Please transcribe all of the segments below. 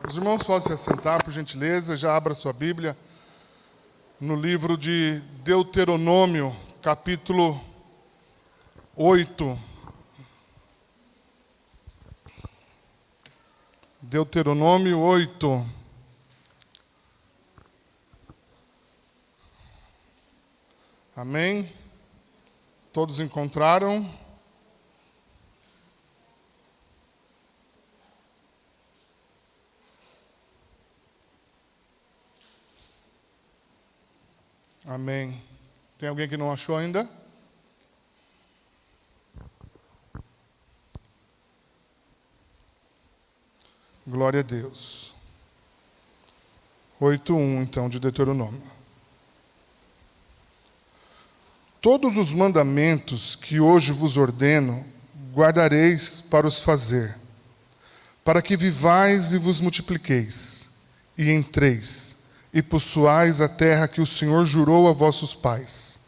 Os irmãos podem se assentar, por gentileza, já abra sua Bíblia no livro de Deuteronômio, capítulo 8. Deuteronômio 8. Amém? Todos encontraram? Amém. Tem alguém que não achou ainda? Glória a Deus. 8:1, então, de Deuteronômio. Todos os mandamentos que hoje vos ordeno, guardareis para os fazer, para que vivais e vos multipliqueis, e entreis, e possuais a terra que o Senhor jurou a vossos pais.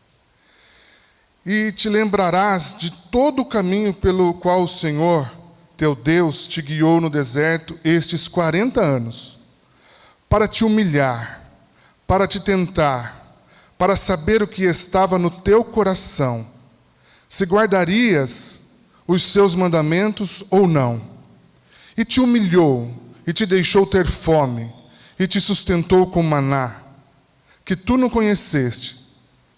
E te lembrarás de todo o caminho pelo qual o Senhor, teu Deus, te guiou no deserto estes 40 anos, para te humilhar, para te tentar, para saber o que estava no teu coração, se guardarias os seus mandamentos ou não. E te humilhou, e te deixou ter fome, e te sustentou com maná, que tu não conheceste,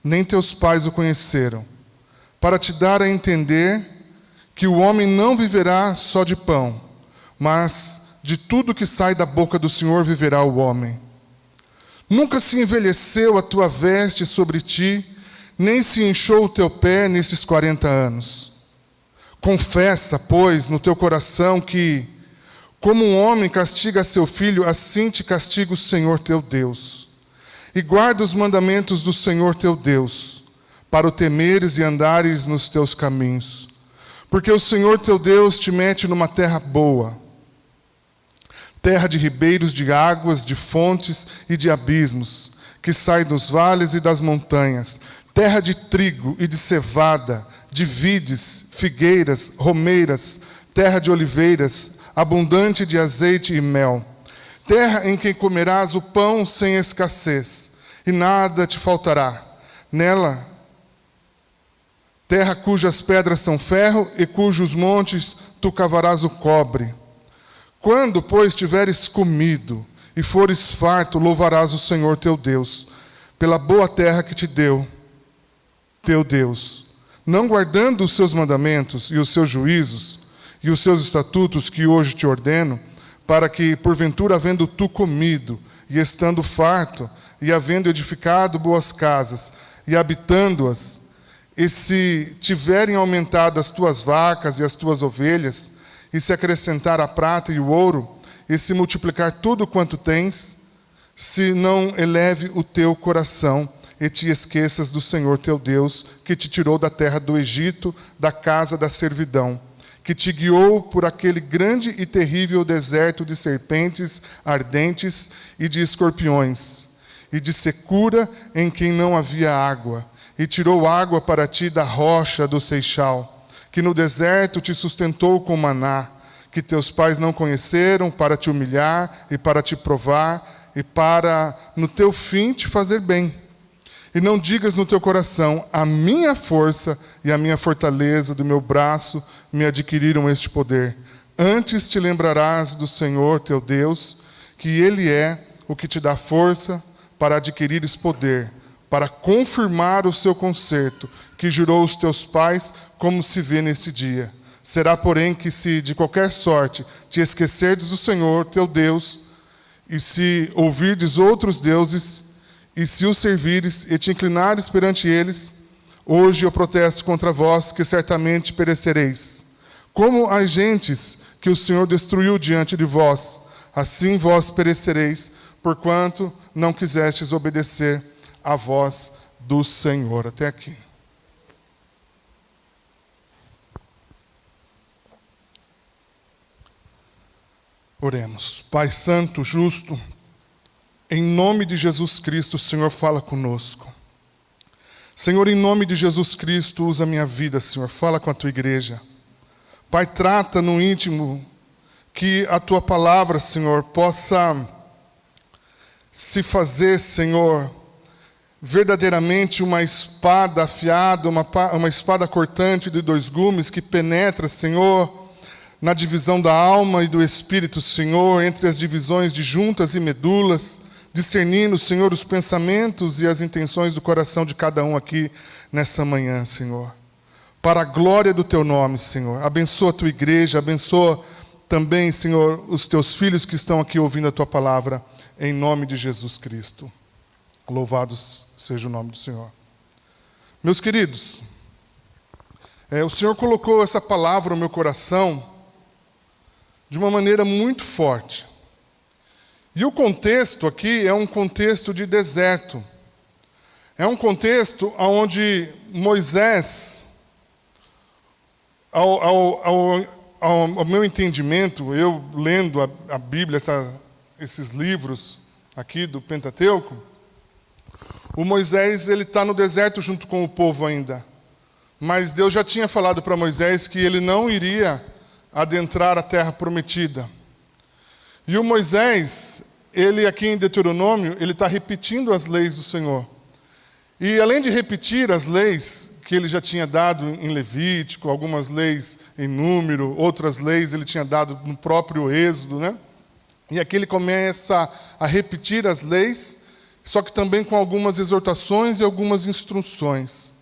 nem teus pais o conheceram, para te dar a entender que o homem não viverá só de pão, mas de tudo que sai da boca do Senhor viverá o homem. Nunca se envelheceu a tua veste sobre ti, nem se inchou o teu pé nesses 40 anos. Confessa, pois, no teu coração que, como um homem castiga seu filho, assim te castiga o Senhor teu Deus. E guarda os mandamentos do Senhor teu Deus, para o temeres e andares nos teus caminhos. Porque o Senhor teu Deus te mete numa terra boa, terra de ribeiros de águas, de fontes e de abismos, que sai dos vales e das montanhas, terra de trigo e de cevada, de vides, figueiras, romeiras, terra de oliveiras, abundante de azeite e mel, terra em que comerás o pão sem escassez, e nada te faltará. Nela, terra cujas pedras são ferro, e cujos montes tu cavarás o cobre. Quando, pois, tiveres comido e fores farto, louvarás o Senhor teu Deus, pela boa terra que te deu, teu Deus, não guardando os seus mandamentos e os seus juízos, e os seus estatutos que hoje te ordeno, para que, porventura, havendo tu comido, e estando farto, e havendo edificado boas casas, e habitando-as, e se tiverem aumentado as tuas vacas e as tuas ovelhas, e se acrescentar a prata e o ouro, e se multiplicar tudo quanto tens, se não eleve o teu coração, e te esqueças do Senhor teu Deus, que te tirou da terra do Egito, da casa da servidão, que te guiou por aquele grande e terrível deserto de serpentes ardentes e de escorpiões, e de secura em quem não havia água, e tirou água para ti da rocha do Seixal, que no deserto te sustentou com maná, que teus pais não conheceram, para te humilhar e para te provar, e para no teu fim te fazer bem. E não digas no teu coração, a minha força e a minha fortaleza do meu braço me adquiriram este poder. Antes te lembrarás do Senhor teu Deus, que Ele é o que te dá força para adquirires poder, para confirmar o seu concerto, que jurou os teus pais, como se vê neste dia. Será, porém, que se de qualquer sorte te esquecerdes do Senhor teu Deus, e se ouvirdes outros deuses, e se os servires e te inclinares perante eles, hoje eu protesto contra vós, que certamente perecereis. Como as gentes que o Senhor destruiu diante de vós, assim vós perecereis, porquanto não quisestes obedecer à voz do Senhor. Até aqui. Oremos. Pai Santo, justo, em nome de Jesus Cristo, o Senhor fala conosco. Senhor, em nome de Jesus Cristo, usa a minha vida, Senhor, fala com a tua igreja. Pai, trata no íntimo que a Tua palavra, Senhor, possa se fazer, Senhor, verdadeiramente uma espada afiada, uma espada cortante de 2 gumes que penetra, Senhor, na divisão da alma e do espírito, Senhor, entre as divisões de juntas e medulas, discernindo, Senhor, os pensamentos e as intenções do coração de cada um aqui nessa manhã, Senhor. Para a glória do Teu nome, Senhor. Abençoa a Tua igreja, abençoa também, Senhor, os Teus filhos que estão aqui ouvindo a Tua palavra, em nome de Jesus Cristo. Louvado seja o nome do Senhor. Meus queridos, o Senhor colocou essa palavra no meu coração de uma maneira muito forte. E o contexto aqui é um contexto de deserto. É um contexto onde Moisés, ao meu entendimento, eu lendo a Bíblia, esses livros aqui do Pentateuco, o Moisés ele está no deserto junto com o povo ainda. Mas Deus já tinha falado para Moisés que ele não iria adentrar a terra prometida. E o Moisés, ele aqui em Deuteronômio, ele está repetindo as leis do Senhor. E além de repetir as leis que ele já tinha dado em Levítico, algumas leis em Número, outras leis ele tinha dado no próprio Êxodo, né? E aqui ele começa a repetir as leis, só que também com algumas exortações e algumas instruções.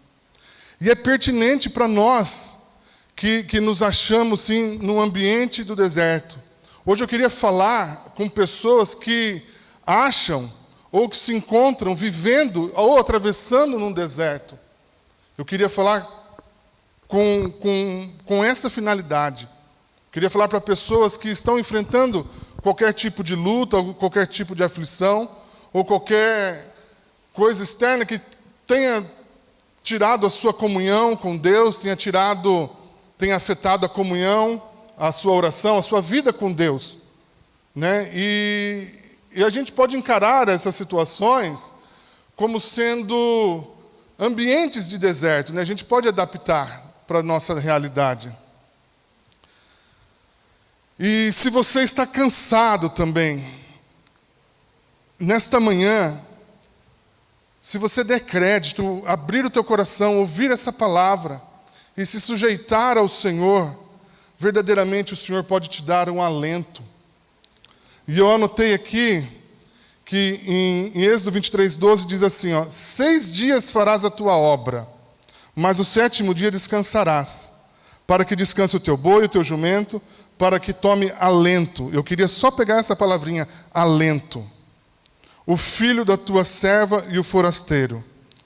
E é pertinente para nós que nos achamos, sim, no ambiente do deserto. Hoje eu queria falar com pessoas que acham ou que se encontram vivendo ou atravessando num deserto. Eu queria falar com essa finalidade. Eu queria falar para pessoas que estão enfrentando qualquer tipo de luta, qualquer tipo de aflição, ou qualquer coisa externa que tenha tirado a sua comunhão com Deus, tenha afetado a comunhão, a sua oração, a sua vida com Deus, né? E a gente pode encarar essas situações como sendo ambientes de deserto, né? A gente pode adaptar para a nossa realidade. E se você está cansado também, nesta manhã, se você der crédito, abrir o teu coração, ouvir essa palavra e se sujeitar ao Senhor, verdadeiramente o Senhor pode te dar um alento. E eu anotei aqui que em Êxodo 23:12 diz assim, 6 dias farás a tua obra, mas o 7º dia descansarás, para que descanse o teu boi e o teu jumento, para que tome alento. Eu queria só pegar essa palavrinha, alento. O filho da tua serva e o forasteiro.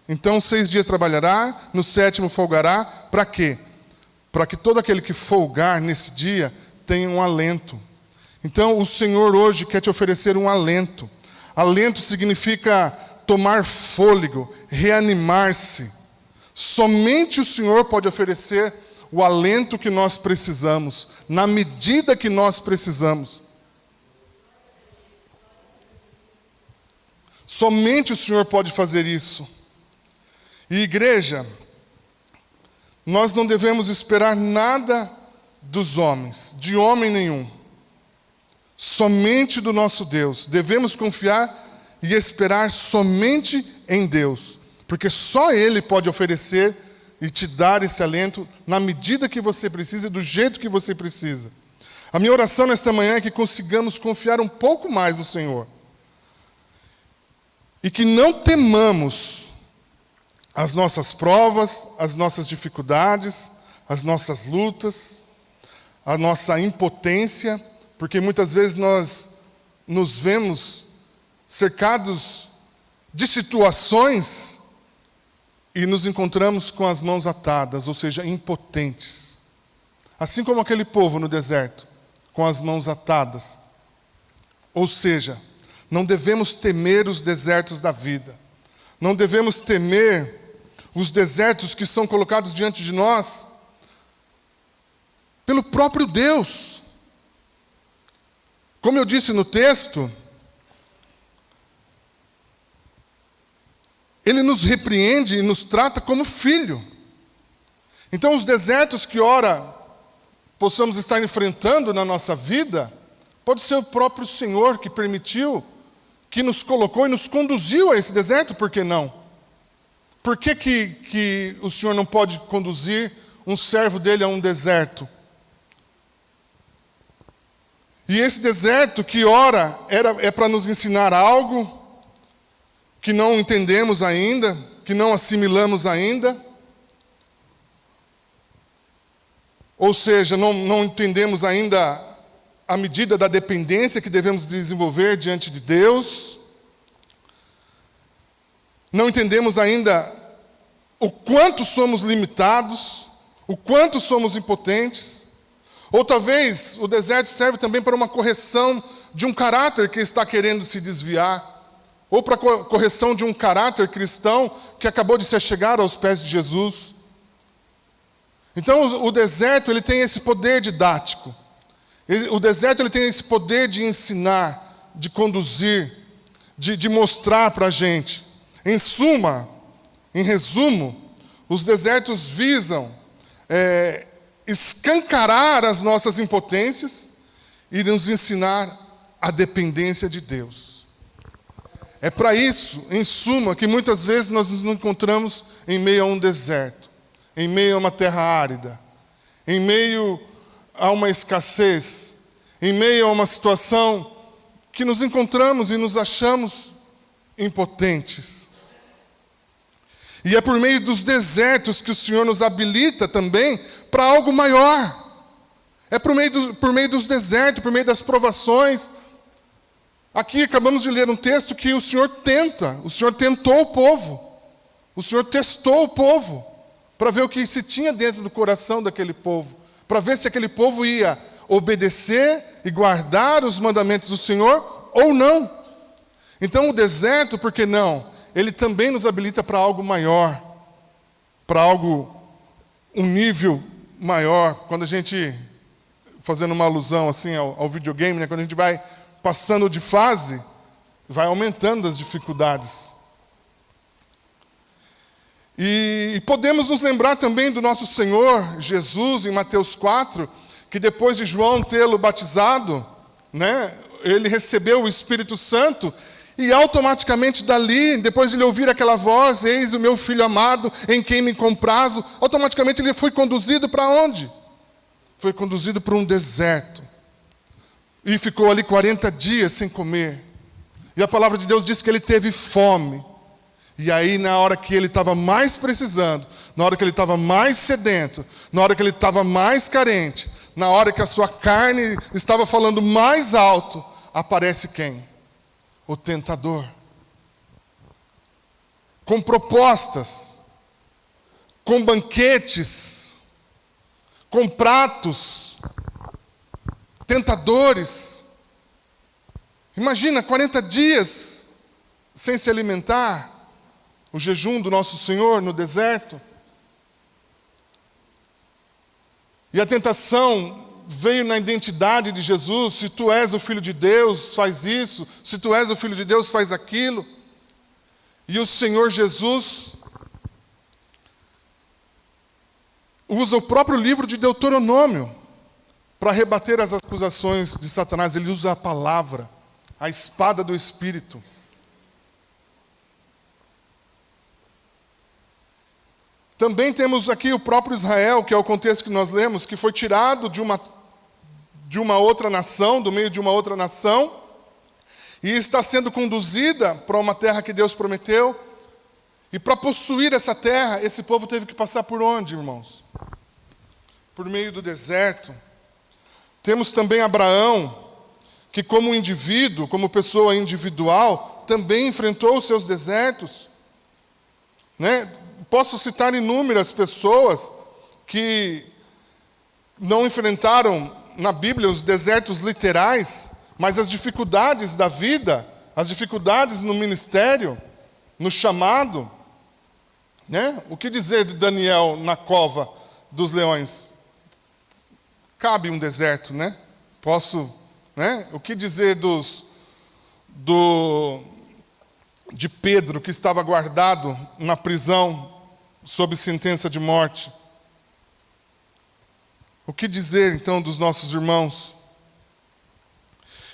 Então 6 dias trabalhará, no 7º folgará. Para quê? Para que todo aquele que folgar nesse dia tenha um alento. Então o Senhor hoje quer te oferecer um alento. Alento significa tomar fôlego, reanimar-se. Somente o Senhor pode oferecer o alento que nós precisamos, na medida que nós precisamos. Somente o Senhor pode fazer isso. E igreja, nós não devemos esperar nada dos homens, de homem nenhum. Somente do nosso Deus. Devemos confiar e esperar somente em Deus. Porque só Ele pode oferecer e te dar esse alento na medida que você precisa e do jeito que você precisa. A minha oração nesta manhã é que consigamos confiar um pouco mais no Senhor. E que não temamos as nossas provas, as nossas dificuldades, as nossas lutas, a nossa impotência, porque muitas vezes nós nos vemos cercados de situações e nos encontramos com as mãos atadas, ou seja, impotentes. Assim como aquele povo no deserto, com as mãos atadas. Ou seja, não devemos temer os desertos da vida. Não devemos temer os desertos que são colocados diante de nós pelo próprio Deus. Como eu disse no texto, Ele nos repreende e nos trata como filho. Então os desertos que ora possamos estar enfrentando na nossa vida, pode ser o próprio Senhor que permitiu, que nos colocou e nos conduziu a esse deserto, por que não? Por que o Senhor não pode conduzir um servo dele a um deserto? E esse deserto, que ora é para nos ensinar algo que não entendemos ainda, que não assimilamos ainda. Ou seja, não entendemos ainda a medida da dependência que devemos desenvolver diante de Deus. Não entendemos ainda o quanto somos limitados, o quanto somos impotentes. Ou talvez o deserto serve também para uma correção de um caráter que está querendo se desviar, ou para a correção de um caráter cristão que acabou de se achegar aos pés de Jesus. Então o deserto ele tem esse poder didático. O deserto ele tem esse poder de ensinar, de conduzir, de mostrar para a gente. Em suma, em resumo, os desertos visam escancarar as nossas impotências e nos ensinar a dependência de Deus. É para isso, em suma, que muitas vezes nós nos encontramos em meio a um deserto, em meio a uma terra árida, em meio a uma escassez, em meio a uma situação que nos encontramos e nos achamos impotentes. E é por meio dos desertos que o Senhor nos habilita também para algo maior. É por meio dos desertos, por meio das provações. Aqui acabamos de ler um texto que o Senhor tentou o povo. O Senhor testou o povo para ver o que se tinha dentro do coração daquele povo, para ver se aquele povo ia obedecer e guardar os mandamentos do Senhor ou não. Então o deserto, por que não? Ele também nos habilita para algo maior, para um nível maior. Quando a gente, fazendo uma alusão assim ao videogame, né? Quando a gente vai passando de fase, vai aumentando as dificuldades. E podemos nos lembrar também do nosso Senhor Jesus, em Mateus 4, que depois de João tê-lo batizado, né, ele recebeu o Espírito Santo, e automaticamente dali, depois de ele ouvir aquela voz, eis o meu filho amado, em quem me comprazo, automaticamente ele foi conduzido para onde? Foi conduzido para um deserto. E ficou ali 40 dias sem comer. E a palavra de Deus diz que ele teve fome. E aí, na hora que ele estava mais precisando, na hora que ele estava mais sedento, na hora que ele estava mais carente, na hora que a sua carne estava falando mais alto, aparece quem? O tentador. Com propostas, com banquetes, com pratos, tentadores. Imagina, 40 dias sem se alimentar, o jejum do nosso Senhor no deserto. E a tentação veio na identidade de Jesus. Se tu és o Filho de Deus, faz isso. Se tu és o Filho de Deus, faz aquilo. E o Senhor Jesus usa o próprio livro de Deuteronômio para rebater as acusações de Satanás. Ele usa a palavra, a espada do Espírito. Também temos aqui o próprio Israel, que é o contexto que nós lemos, que foi tirado de uma outra nação, do meio de uma outra nação, e está sendo conduzida para uma terra que Deus prometeu. E para possuir essa terra, esse povo teve que passar por onde, irmãos? Por meio do deserto. Temos também Abraão, que como indivíduo, como pessoa individual, também enfrentou os seus desertos, né? Posso citar inúmeras pessoas que não enfrentaram na Bíblia os desertos literais, mas as dificuldades da vida, as dificuldades no ministério, no chamado, né? O que dizer de Daniel na cova dos leões? Cabe um deserto, né? Né? O que dizer de Pedro, que estava guardado na prisão sob sentença de morte? O que dizer, então, dos nossos irmãos?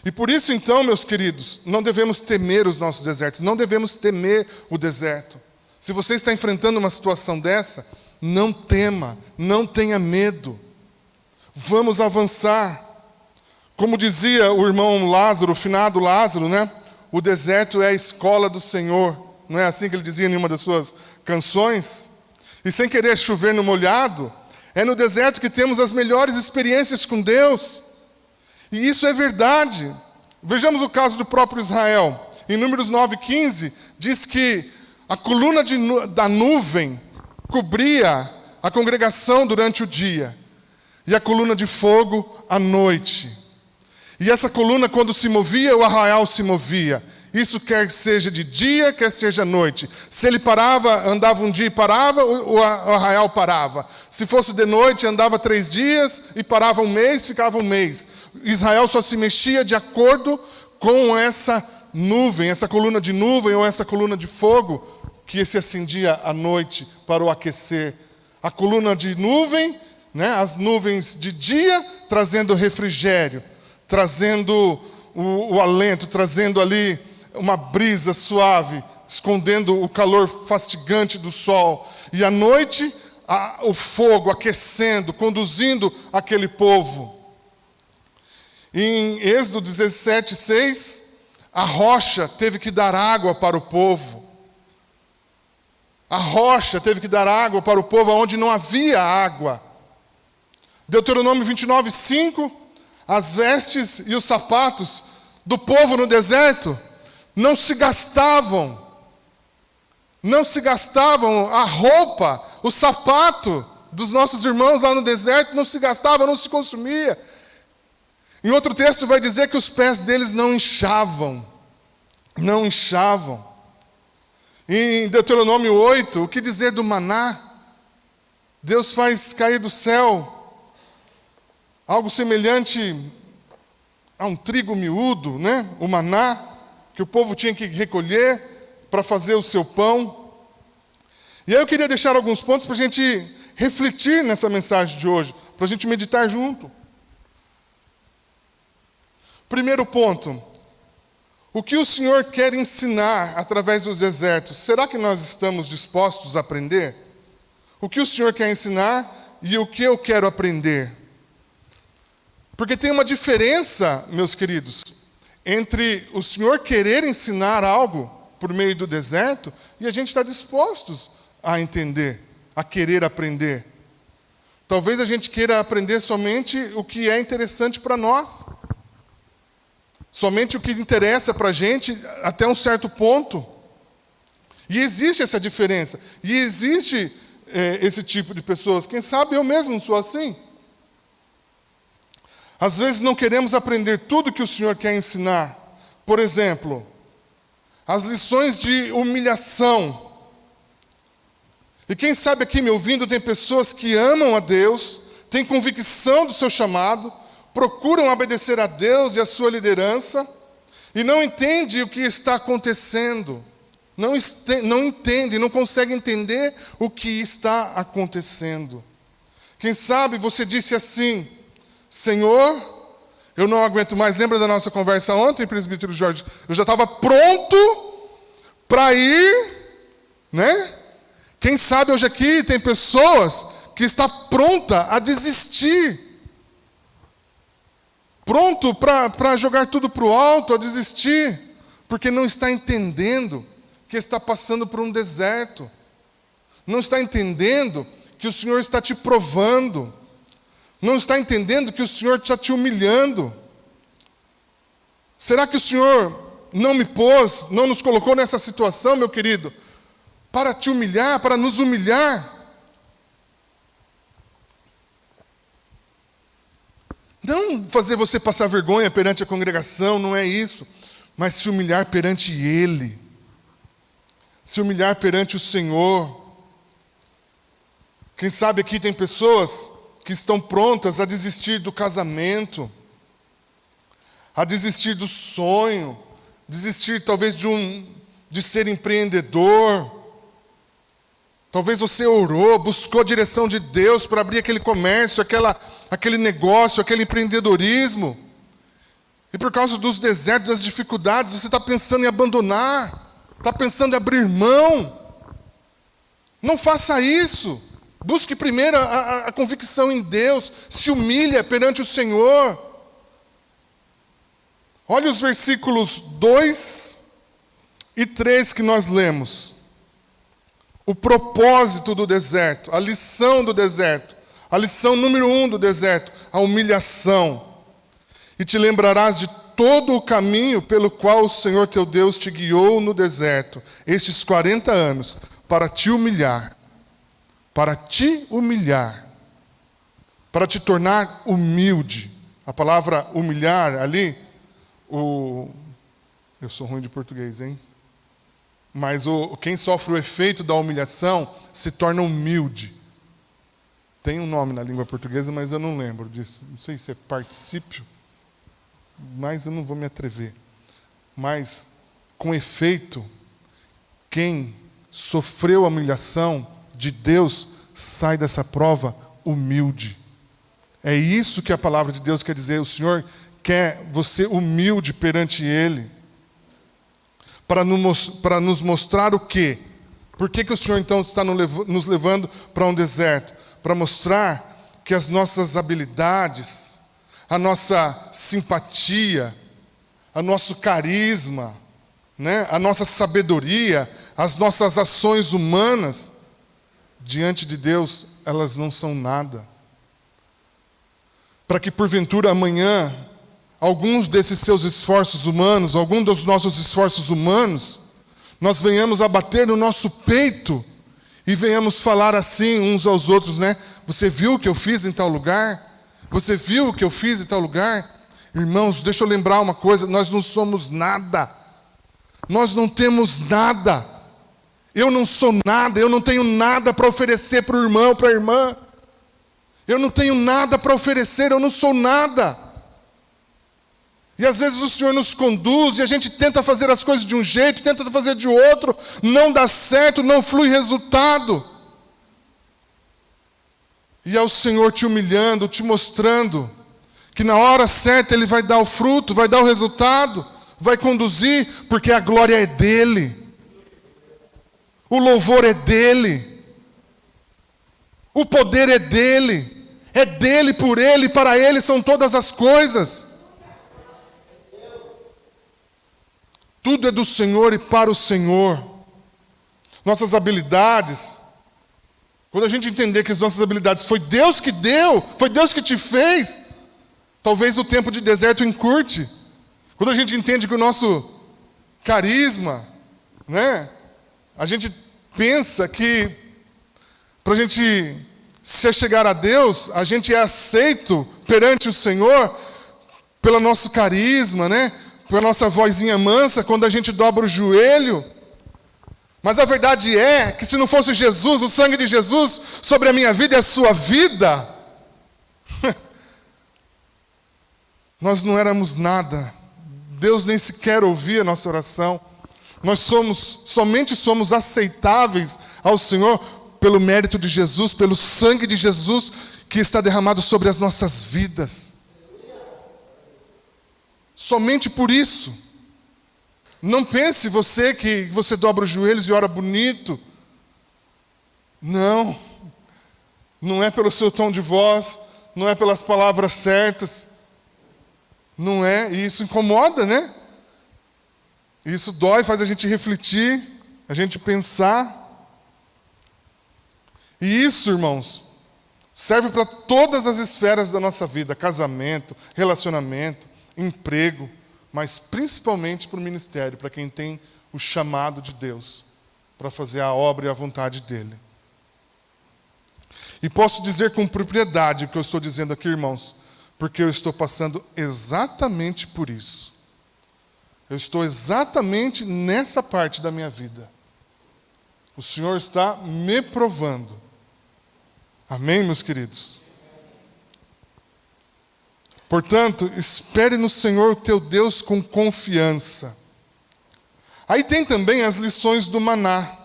E por isso, então, meus queridos, não devemos temer os nossos desertos, não devemos temer o deserto. Se você está enfrentando uma situação dessa, não tema, não tenha medo. Vamos avançar. Como dizia o irmão Lázaro, o finado Lázaro, né? O deserto é a escola do Senhor. Não é assim que ele dizia em uma das suas canções? E sem querer chover no molhado, é no deserto que temos as melhores experiências com Deus. E isso é verdade. Vejamos o caso do próprio Israel. Em Números 9:15, diz que a coluna da nuvem cobria a congregação durante o dia, e a coluna de fogo à noite. E essa coluna, quando se movia, o arraial se movia. Isso quer seja de dia, quer seja noite. Se ele parava, andava um dia e parava, o arraial parava. Se fosse de noite, andava 3 dias e parava um mês, ficava um mês. Israel só se mexia de acordo com essa nuvem, essa coluna de nuvem ou essa coluna de fogo que se acendia à noite para o aquecer. A coluna de nuvem, né, as nuvens de dia, trazendo refrigério, trazendo o alento, trazendo ali uma brisa suave, escondendo o calor fastigante do sol. E à noite, o fogo aquecendo, conduzindo aquele povo. Em Êxodo 17:6, a rocha teve que dar água para o povo. A rocha teve que dar água para o povo onde não havia água. Deuteronômio 29:5, as vestes e os sapatos do povo no deserto não se gastavam. Não se gastavam. A roupa, o sapato dos nossos irmãos lá no deserto não se gastava, não se consumia. Em outro texto vai dizer que os pés deles não inchavam. Não inchavam. Em Deuteronômio 8, o que dizer do maná? Deus faz cair do céu algo semelhante a um trigo miúdo, né? O maná, que o povo tinha que recolher para fazer o seu pão. E aí eu queria deixar alguns pontos para a gente refletir nessa mensagem de hoje, para a gente meditar junto. Primeiro ponto, o que o Senhor quer ensinar através dos desertos? Será que nós estamos dispostos a aprender? O que o Senhor quer ensinar e o que eu quero aprender? Porque tem uma diferença, meus queridos, entre o Senhor querer ensinar algo por meio do deserto e a gente estar dispostos a entender, a querer aprender. Talvez a gente queira aprender somente o que é interessante para nós. Somente o que interessa para a gente até um certo ponto. E existe essa diferença. E existe esse tipo de pessoas. Quem sabe eu mesmo sou assim. Às vezes não queremos aprender tudo que o Senhor quer ensinar. Por exemplo, as lições de humilhação. E quem sabe aqui me ouvindo tem pessoas que amam a Deus, têm convicção do seu chamado, procuram obedecer a Deus e a sua liderança, e não entendem o que está acontecendo. Não entendem, não conseguem entender o que está acontecendo. Quem sabe você disse assim: Senhor, eu não aguento mais. Lembra da nossa conversa ontem, presbítero Jorge? Eu já estava pronto para ir, né? Quem sabe hoje aqui tem pessoas que estão prontas a desistir. Pronto para jogar tudo para o alto, a desistir. Porque não está entendendo que está passando por um deserto. Não está entendendo que o Senhor está te provando. Não está entendendo que o Senhor está te humilhando. Será que o Senhor não me pôs, não nos colocou nessa situação, meu querido, para te humilhar, para nos humilhar? Não fazer você passar vergonha perante a congregação, não é isso. Mas se humilhar perante Ele. Se humilhar perante o Senhor. Quem sabe aqui tem pessoas que estão prontas a desistir do casamento, a desistir do sonho, desistir talvez de ser empreendedor, Talvez você orou, buscou a direção de Deus para abrir aquele comércio, aquele negócio, aquele empreendedorismo. E por causa dos desertos, das dificuldades, você está pensando em abandonar, está pensando em abrir mão. Não faça isso. Busque primeiro a convicção em Deus. Se humilhe perante o Senhor. Olha os versículos 2 e 3 que nós lemos. O propósito do deserto, a lição do deserto, a lição número 1 do deserto, a humilhação. E te lembrarás de todo o caminho pelo qual o Senhor teu Deus te guiou no deserto, estes 40 anos, para te humilhar, para te tornar humilde. A palavra humilhar ali, eu sou ruim de português, hein? Mas quem sofre o efeito da humilhação se torna humilde. Tem um nome na língua portuguesa, mas eu não lembro disso. Não sei se é particípio, mas eu não vou me atrever. Mas, com efeito, quem sofreu a humilhação de Deus sai dessa prova humilde. É isso que a palavra de Deus quer dizer. O Senhor quer você humilde perante Ele. Para nos mostrar o quê? Por que o Senhor então está nos levando para um deserto? Para mostrar que as nossas habilidades, a nossa simpatia, o nosso carisma, né? A nossa sabedoria, as nossas ações humanas, diante de Deus, elas não são nada. Para que porventura amanhã, alguns desses seus esforços humanos, algum dos nossos esforços humanos, nós venhamos a bater no nosso peito e venhamos falar assim uns aos outros, né? Você viu o que eu fiz em tal lugar? Você viu o que eu fiz em tal lugar? Irmãos, deixa eu lembrar uma coisa, nós não somos nada. Nós não temos nada. Eu não sou nada, eu não tenho nada para oferecer para o irmão, para a irmã. Eu não tenho nada para oferecer, eu não sou nada. E às vezes o Senhor nos conduz e a gente tenta fazer as coisas de um jeito, tenta fazer de outro, não dá certo, não flui resultado. E é o Senhor te humilhando, te mostrando que na hora certa Ele vai dar o fruto, vai dar o resultado, vai conduzir, porque a glória é dEle. O louvor é dEle. O poder é dEle. É dEle, por Ele, para Ele são todas as coisas. Tudo é do Senhor e para o Senhor. Nossas habilidades, quando a gente entender que as nossas habilidades foi Deus que deu, foi Deus que te fez, talvez o tempo de deserto encurte. Quando a gente entende que o nosso carisma, né? A gente pensa que para a gente se chegar a Deus, a gente é aceito perante o Senhor pelo nosso carisma, né? Pela nossa vozinha mansa, quando a gente dobra o joelho. Mas a verdade é que se não fosse Jesus, o sangue de Jesus sobre a minha vida e a sua vida, nós não éramos nada. Deus nem sequer ouvia a nossa oração. Nós somente somos aceitáveis ao Senhor pelo mérito de Jesus, pelo sangue de Jesus que está derramado sobre as nossas vidas. Somente por isso. Não pense você que você dobra os joelhos e ora bonito. Não. Não é pelo seu tom de voz, não é pelas palavras certas. Não é, e isso incomoda, né? Isso dói, faz a gente refletir, a gente pensar. E isso, irmãos, serve para todas as esferas da nossa vida: casamento, relacionamento, emprego, mas principalmente para o ministério, para quem tem o chamado de Deus para fazer a obra e a vontade dEle. E posso dizer com propriedade o que eu estou dizendo aqui, irmãos, porque eu estou passando exatamente por isso. Eu estou exatamente nessa parte da minha vida. O Senhor está me provando. Amém, meus queridos? Portanto, espere no Senhor teu Deus com confiança. Aí tem também as lições do maná.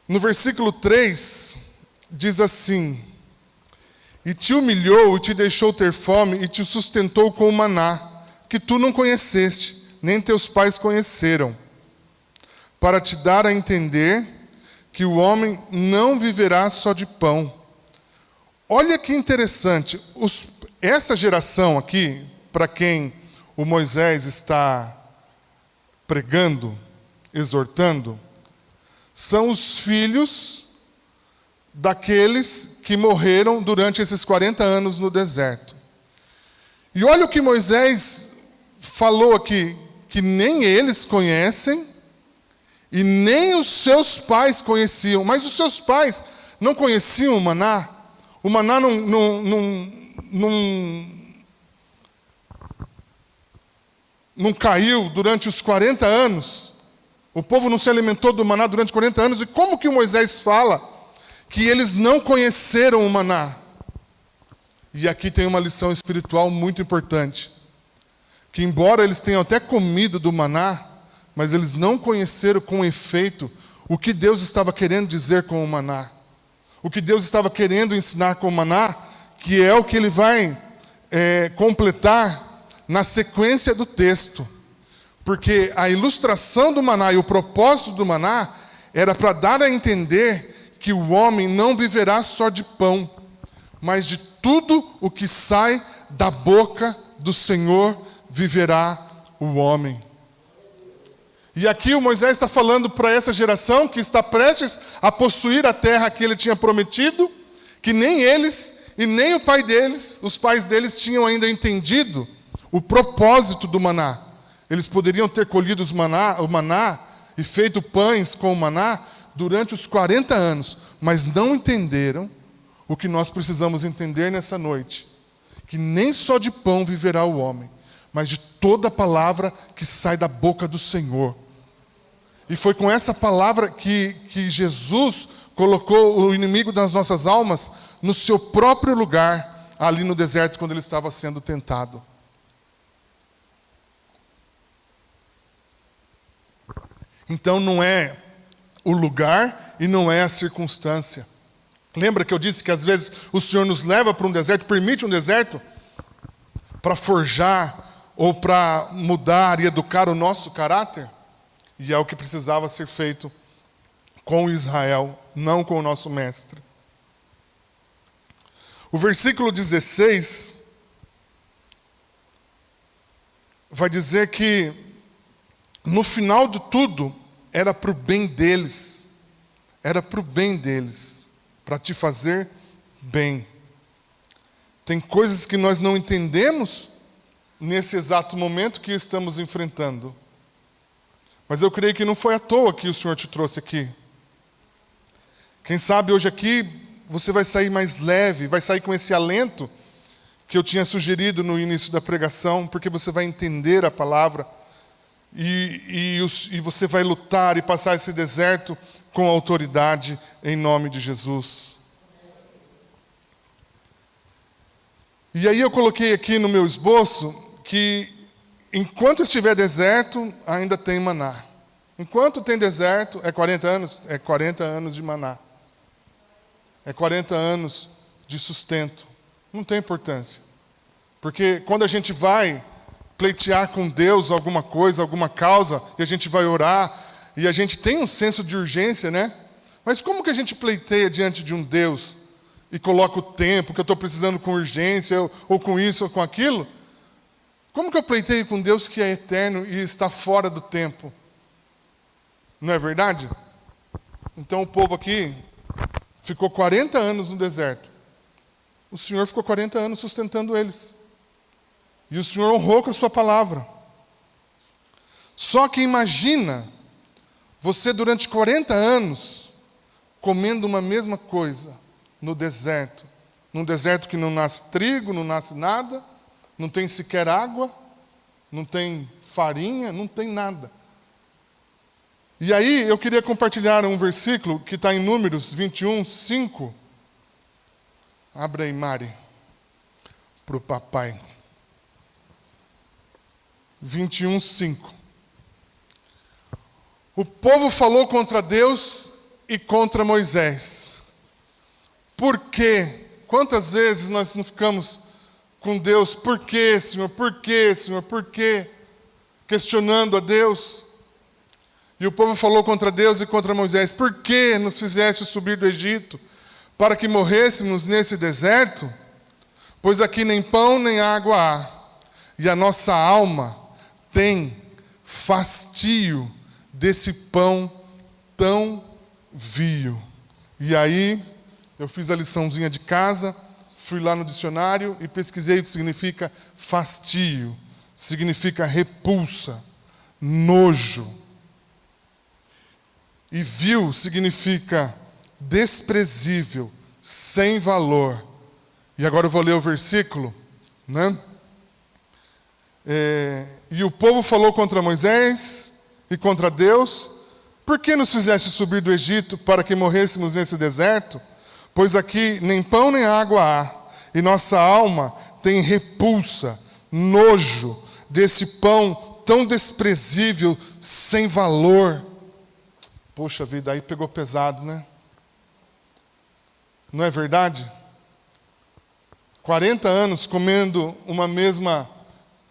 No versículo 3, diz assim: e te humilhou, e te deixou ter fome, e te sustentou com o maná, que tu não conheceste, nem teus pais conheceram, para te dar a entender que o homem não viverá só de pão. Olha que interessante, essa geração aqui, para quem o Moisés está pregando, exortando, são os filhos daqueles que morreram durante esses 40 anos no deserto. E olha o que Moisés falou aqui, que nem eles conhecem e nem os seus pais conheciam. Mas os seus pais não conheciam o maná? O maná não caiu durante os 40 anos? O povo não se alimentou do maná durante 40 anos? E como que Moisés fala que eles não conheceram o maná? E aqui tem uma lição espiritual muito importante. Que embora eles tenham até comido do maná, mas eles não conheceram com efeito o que Deus estava querendo dizer com o maná. O que Deus estava querendo ensinar com o maná, que é o que ele vai completar na sequência do texto. Porque a ilustração do maná e o propósito do maná era para dar a entender que o homem não viverá só de pão, mas de tudo o que sai da boca do Senhor viverá o homem. E aqui o Moisés está falando para essa geração que está prestes a possuir a terra que ele tinha prometido, que nem eles e nem o pai deles, os pais deles, tinham ainda entendido o propósito do maná. Eles poderiam ter colhido o maná e feito pães com o maná durante os 40 anos, mas não entenderam o que nós precisamos entender nessa noite, que nem só de pão viverá o homem, mas de toda palavra que sai da boca do Senhor. E foi com essa palavra que Jesus colocou o inimigo das nossas almas no seu próprio lugar, ali no deserto, quando ele estava sendo tentado. Então não é o lugar e não é a circunstância. Lembra que eu disse que às vezes o Senhor nos leva para um deserto, permite um deserto, para forjar ou para mudar e educar o nosso caráter? E é o que precisava ser feito com Israel, não com o nosso mestre. O versículo 16 vai dizer que no final de tudo era para o bem deles, para te fazer bem. Tem coisas que nós não entendemos nesse exato momento que estamos enfrentando. Mas eu creio que não foi à toa que o Senhor te trouxe aqui. Quem sabe hoje aqui você vai sair mais leve, vai sair com esse alento que eu tinha sugerido no início da pregação, porque você vai entender a palavra e você vai lutar e passar esse deserto com autoridade em nome de Jesus. E aí eu coloquei aqui no meu esboço que enquanto estiver deserto, ainda tem maná. Enquanto tem deserto, é 40 anos? É 40 anos de maná. É 40 anos de sustento. Não tem importância. Porque quando a gente vai pleitear com Deus alguma coisa, alguma causa, e a gente vai orar, e a gente tem um senso de urgência, né? Mas como que a gente pleiteia diante de um Deus e coloca o tempo que eu estou precisando com urgência, ou com isso, ou com aquilo? Como que eu pleiteio com Deus que é eterno e está fora do tempo? Não é verdade? Então o povo aqui ficou 40 anos no deserto. O Senhor ficou 40 anos sustentando eles. E o Senhor honrou com a sua palavra. Só que imagina você durante 40 anos comendo uma mesma coisa no deserto. Num deserto que não nasce trigo, não nasce nada, não tem sequer água, não tem farinha, não tem nada. E aí eu queria compartilhar um versículo que está em Números 21, 5. Abra aí, Mari, para o papai. 21, 5. O povo falou contra Deus e contra Moisés. Por quê? Quantas vezes nós não ficamos com Deus, por quê, Senhor, por quê, Senhor, por quê? Questionando a Deus. E o povo falou contra Deus e contra Moisés: por que nos fizeste subir do Egito, para que morrêssemos nesse deserto? Pois aqui nem pão nem água há, e a nossa alma tem fastio desse pão tão vil. E aí, eu fiz a liçãozinha de casa, fui lá no dicionário e pesquisei o que significa fastio. Significa repulsa, nojo. E vil significa desprezível, sem valor. E agora eu vou ler o versículo, né? E o povo falou contra Moisés e contra Deus: por que nos fizeste subir do Egito para que morrêssemos nesse deserto? Pois aqui nem pão nem água há, e nossa alma tem repulsa, nojo desse pão tão desprezível, sem valor. Poxa vida, aí pegou pesado, né? Não é verdade? 40 anos comendo uma mesma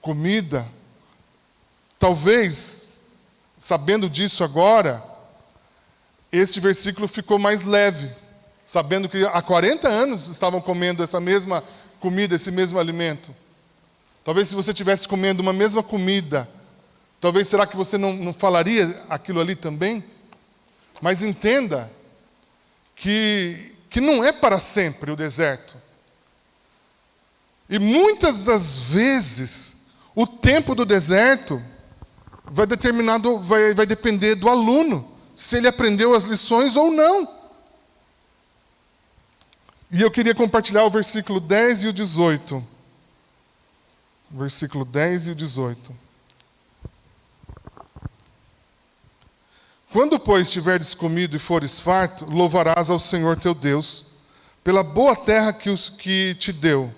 comida. Talvez, sabendo disso agora, este versículo ficou mais leve. Sabendo que há 40 anos estavam comendo essa mesma comida, esse mesmo alimento. Talvez se você estivesse comendo uma mesma comida, talvez será que você não falaria aquilo ali também? Mas entenda que não é para sempre o deserto. E muitas das vezes, o tempo do deserto vai depender do aluno, se ele aprendeu as lições ou não. E eu queria compartilhar o versículo 10 e o 18. Versículo 10 e o 18. Quando, pois, tiveres comido e fores farto, louvarás ao Senhor teu Deus, pela boa terra que te deu.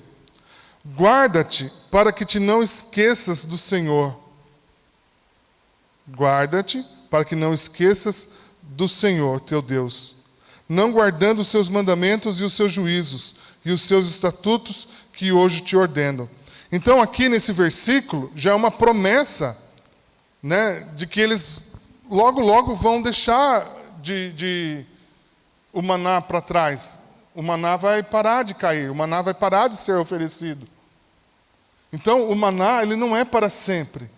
Guarda-te para que te não esqueças do Senhor. Guarda-te para que não esqueças do Senhor teu Deus, não guardando os seus mandamentos e os seus juízos e os seus estatutos que hoje te ordeno. Então aqui nesse versículo já é uma promessa, né, de que eles logo vão deixar o maná para trás. O maná vai parar de cair, o maná vai parar de ser oferecido. Então o maná, ele não é para sempre.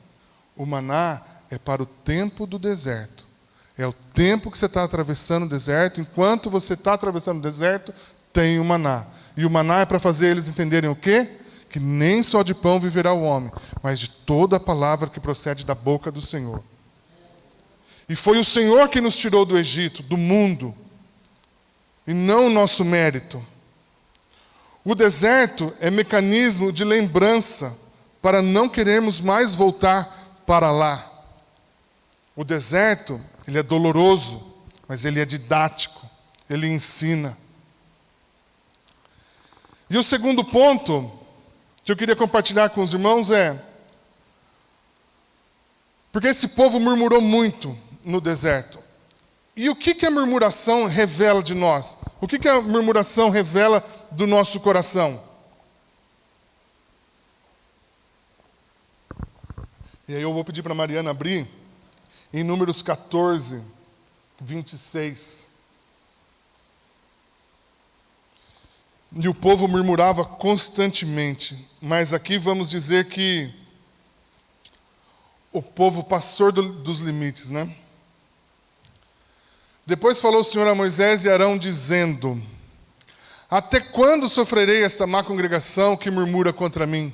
O maná é para o tempo do deserto. É o tempo que você está atravessando o deserto. Enquanto você está atravessando o deserto, tem o maná. E o maná é para fazer eles entenderem o quê? Que nem só de pão viverá o homem, mas de toda a palavra que procede da boca do Senhor. E foi o Senhor que nos tirou do Egito, do mundo, e não o nosso mérito. O deserto é mecanismo de lembrança para não querermos mais voltar para lá. O deserto, ele é doloroso, mas ele é didático, ele ensina. E o segundo ponto que eu queria compartilhar com os irmãos é: porque esse povo murmurou muito no deserto. E o que a murmuração revela de nós? O que a murmuração revela do nosso coração? E aí eu vou pedir para a Mariana abrir em Números 14, 26. E o povo murmurava constantemente. Mas aqui vamos dizer que o povo passou dos limites, né? Depois falou o Senhor a Moisés e Arão, dizendo: até quando sofrerei esta má congregação que murmura contra mim?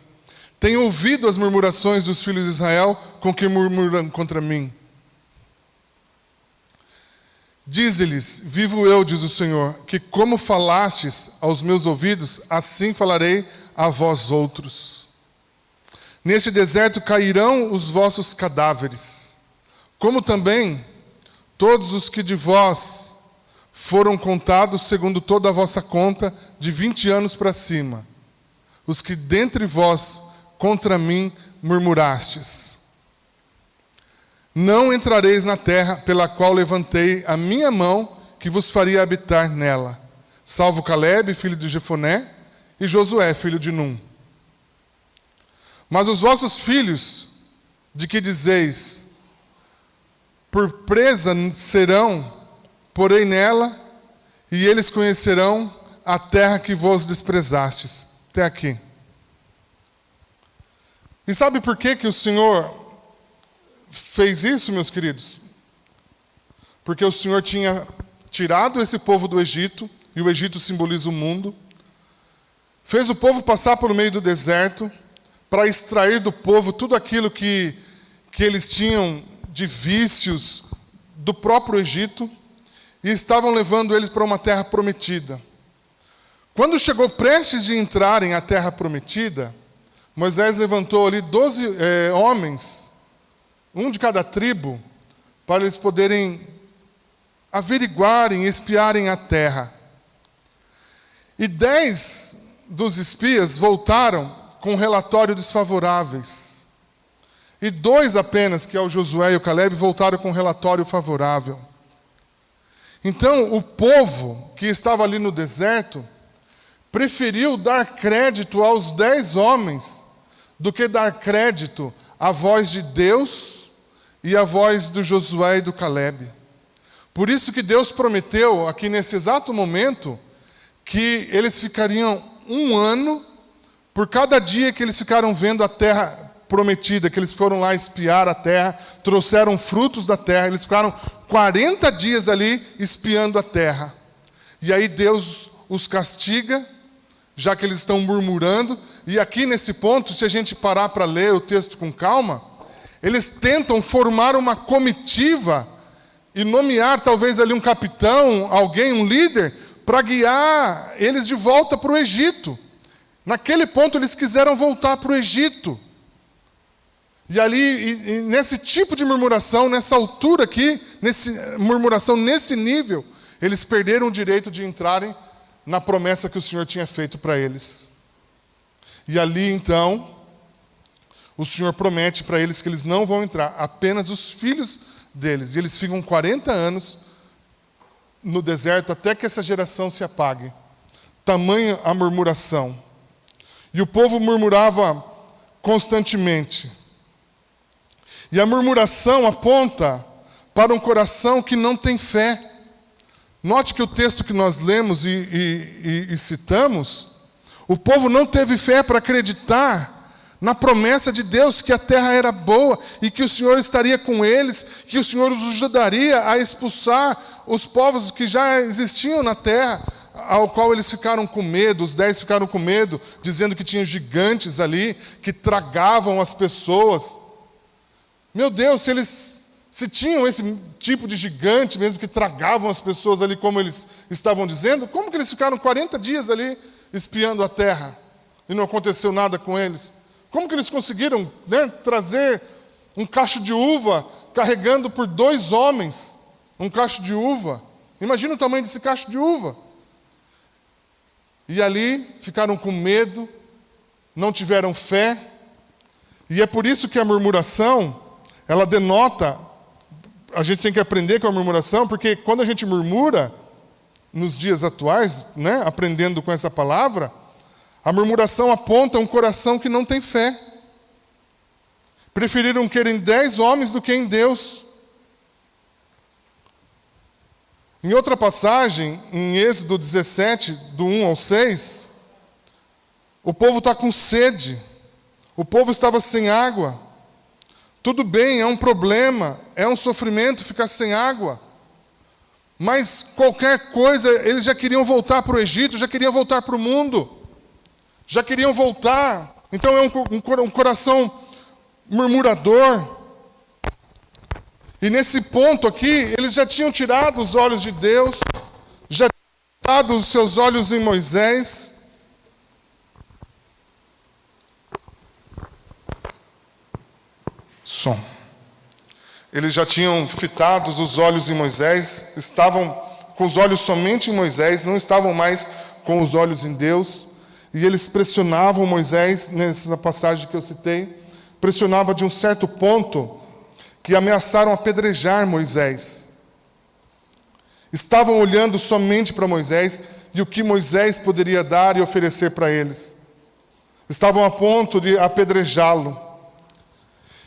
Tenho ouvido as murmurações dos filhos de Israel com que murmuram contra mim. Dize-lhes: vivo eu, diz o Senhor, que como falastes aos meus ouvidos, assim falarei a vós outros. Neste deserto cairão os vossos cadáveres, como também todos os que de vós foram contados segundo toda a vossa conta, de 20 anos para cima, os que dentre vós contra mim murmurastes. Não entrareis na terra pela qual levantei a minha mão que vos faria habitar nela, salvo Calebe, filho de Jefoné, e Josué, filho de Num. Mas os vossos filhos, de que dizeis, por presa serão, porém nela, e eles conhecerão a terra que vos desprezastes. Até aqui. E sabe por que o Senhor fez isso, meus queridos? Porque o Senhor tinha tirado esse povo do Egito, e o Egito simboliza o mundo, fez o povo passar pelo meio do deserto, para extrair do povo tudo aquilo que eles tinham de vícios do próprio Egito, e estavam levando eles para uma terra prometida. Quando chegou prestes de entrarem à terra prometida, Moisés levantou ali 12 homens, um de cada tribo, para eles poderem averiguarem, espiarem a terra. E 10 dos espias voltaram com relatório desfavoráveis. E 2 apenas, que é o Josué e o Calebe, voltaram com relatório favorável. Então, o povo que estava ali no deserto preferiu dar crédito aos 10 homens do que dar crédito à voz de Deus e à voz do Josué e do Calebe. Por isso que Deus prometeu, aqui nesse exato momento, que eles ficariam 1 ano por cada dia que eles ficaram vendo a terra prometida, que eles foram lá espiar a terra, trouxeram frutos da terra, eles ficaram 40 dias ali espiando a terra. E aí Deus os castiga, já que eles estão murmurando. E aqui nesse ponto, se a gente parar para ler o texto com calma, eles tentam formar uma comitiva e nomear talvez ali um capitão, alguém, um líder, para guiar eles de volta para o Egito. Naquele ponto eles quiseram voltar para o Egito. E ali, nesse tipo de murmuração, nessa altura aqui, murmuração nesse nível, eles perderam o direito de entrarem na promessa que o Senhor tinha feito para eles. E ali, então, o Senhor promete para eles que eles não vão entrar, apenas os filhos deles. E eles ficam 40 anos no deserto até que essa geração se apague. Tamanha a murmuração. E o povo murmurava constantemente. E a murmuração aponta para um coração que não tem fé. Note que o texto que nós lemos e citamos, o povo não teve fé para acreditar na promessa de Deus que a terra era boa e que o Senhor estaria com eles, que o Senhor os ajudaria a expulsar os povos que já existiam na terra, ao qual eles ficaram com medo. Os 10 ficaram com medo, dizendo que tinham gigantes ali, que tragavam as pessoas. Meu Deus, se tinham esse tipo de gigante mesmo que tragavam as pessoas ali, como eles estavam dizendo, como que eles ficaram 40 dias ali espiando a terra e não aconteceu nada com eles? Como que eles conseguiram, trazer um cacho de uva carregando por 2 homens um cacho de uva? Imagina o tamanho desse cacho de uva. E ali ficaram com medo, não tiveram fé, e é por isso que a murmuração, ela denota, a gente tem que aprender com a murmuração, porque quando a gente murmura, nos dias atuais, aprendendo com essa palavra, a murmuração aponta um coração que não tem fé. Preferiram crer em 10 homens do que em Deus. Em outra passagem, em Êxodo 17, do 1 ao 6, o povo está com sede, o povo estava sem água. Tudo bem, é um problema, é um sofrimento ficar sem água. Mas qualquer coisa, eles já queriam voltar para o Egito, já queriam voltar para o mundo. Já queriam voltar. Então é um coração murmurador. E nesse ponto aqui, eles já tinham tirado os olhos de Deus, já tinham tirado os seus olhos em Moisés. Som. Eles já tinham fitado os olhos em Moisés, estavam com os olhos somente em Moisés, não estavam mais com os olhos em Deus. E eles pressionavam Moisés, nessa passagem que eu citei, pressionava de um certo ponto que ameaçaram apedrejar Moisés. Estavam olhando somente para Moisés e o que Moisés poderia dar e oferecer para eles. Estavam a ponto de apedrejá-lo.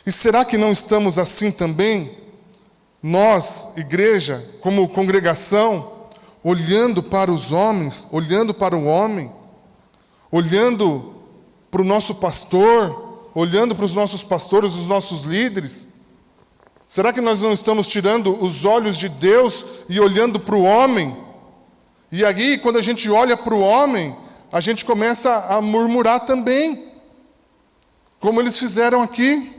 E será que não estamos assim também? Nós, igreja, como congregação, olhando para os homens, olhando para o homem, olhando para o nosso pastor, olhando para os nossos pastores, os nossos líderes. Será que nós não estamos tirando os olhos de Deus e olhando para o homem? E aí, quando a gente olha para o homem, a gente começa a murmurar também, como eles fizeram aqui.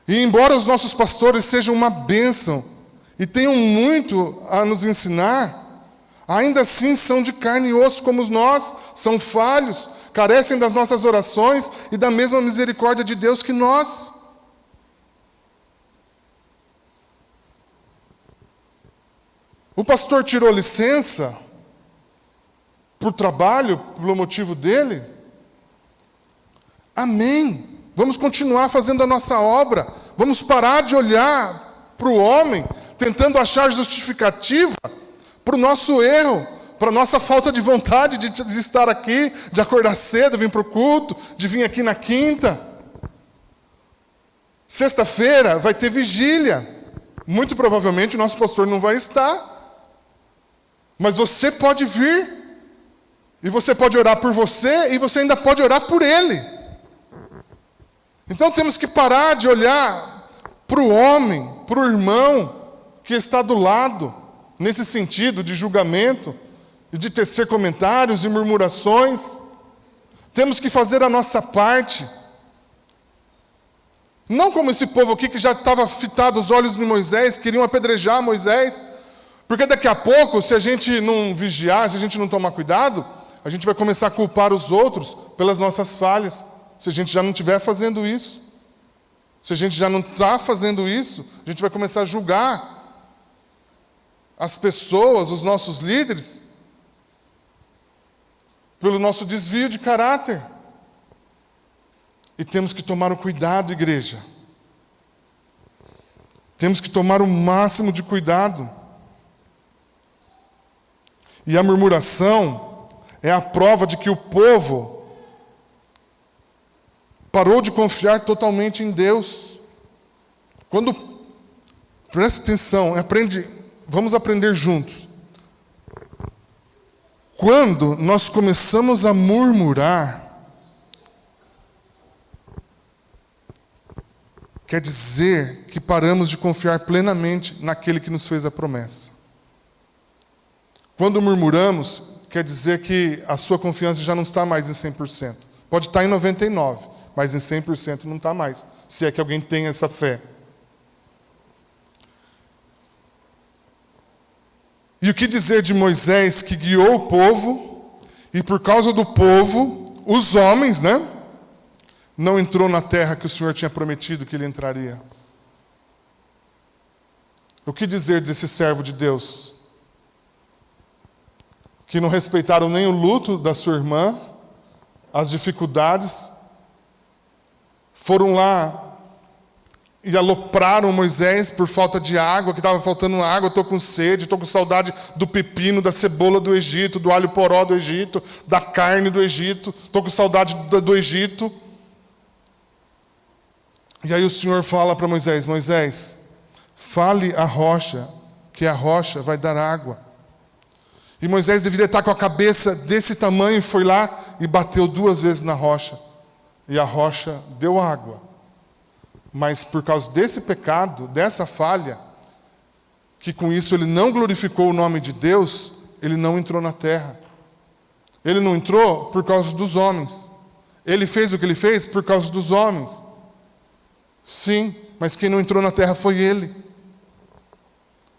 E embora os nossos pastores sejam uma bênção e tenham muito a nos ensinar, ainda assim são de carne e osso como nós, são falhos, carecem das nossas orações e da mesma misericórdia de Deus que nós. O pastor tirou licença por trabalho, pelo motivo dele? Amém. Vamos continuar fazendo a nossa obra. Vamos parar de olhar para o homem, tentando achar justificativa para o nosso erro, para a nossa falta de vontade de estar aqui, de acordar cedo, vir para o culto, de vir aqui na quinta. Sexta-feira vai ter vigília. Muito provavelmente o nosso pastor não vai estar. Mas você pode vir, e você pode orar por você, e você ainda pode orar por ele. Então temos que parar de olhar para o homem, para o irmão que está do lado, nesse sentido de julgamento, e de tecer comentários e murmurações. Temos que fazer a nossa parte. Não como esse povo aqui que já estava fitado os olhos de Moisés, queriam apedrejar Moisés. Porque daqui a pouco, se a gente não vigiar, se a gente não tomar cuidado, a gente vai começar a culpar os outros pelas nossas falhas. Se a gente já não estiver fazendo isso. Se a gente já não está fazendo isso, a gente vai começar a julgar as pessoas, os nossos líderes, pelo nosso desvio de caráter. E temos que tomar o cuidado, igreja. Temos que tomar o máximo de cuidado. E a murmuração é a prova de que o povo parou de confiar totalmente em Deus. Presta atenção, vamos aprender juntos. Quando nós começamos a murmurar, quer dizer que paramos de confiar plenamente naquele que nos fez a promessa. Quando murmuramos, quer dizer que a sua confiança já não está mais em 100%. Pode estar em 99%, mas em 100% não está mais, se é que alguém tem essa fé. E o que dizer de Moisés que guiou o povo, e por causa do povo, os homens, não entrou na terra que o Senhor tinha prometido que ele entraria? O que dizer desse servo de Deus? Que não respeitaram nem o luto da sua irmã, as dificuldades, foram lá e alopraram Moisés por falta de água, que estava faltando água, estou com sede, estou com saudade do pepino, da cebola do Egito, do alho poró do Egito, da carne do Egito, estou com saudade do Egito. E aí o Senhor fala para Moisés: Moisés, fale à rocha, que a rocha vai dar água. E Moisés deveria estar com a cabeça desse tamanho, foi lá e bateu 2 vezes na rocha. E a rocha deu água. Mas por causa desse pecado, dessa falha, que com isso ele não glorificou o nome de Deus, ele não entrou na terra. Ele não entrou por causa dos homens. Ele fez o que ele fez por causa dos homens. Sim, mas quem não entrou na terra foi ele.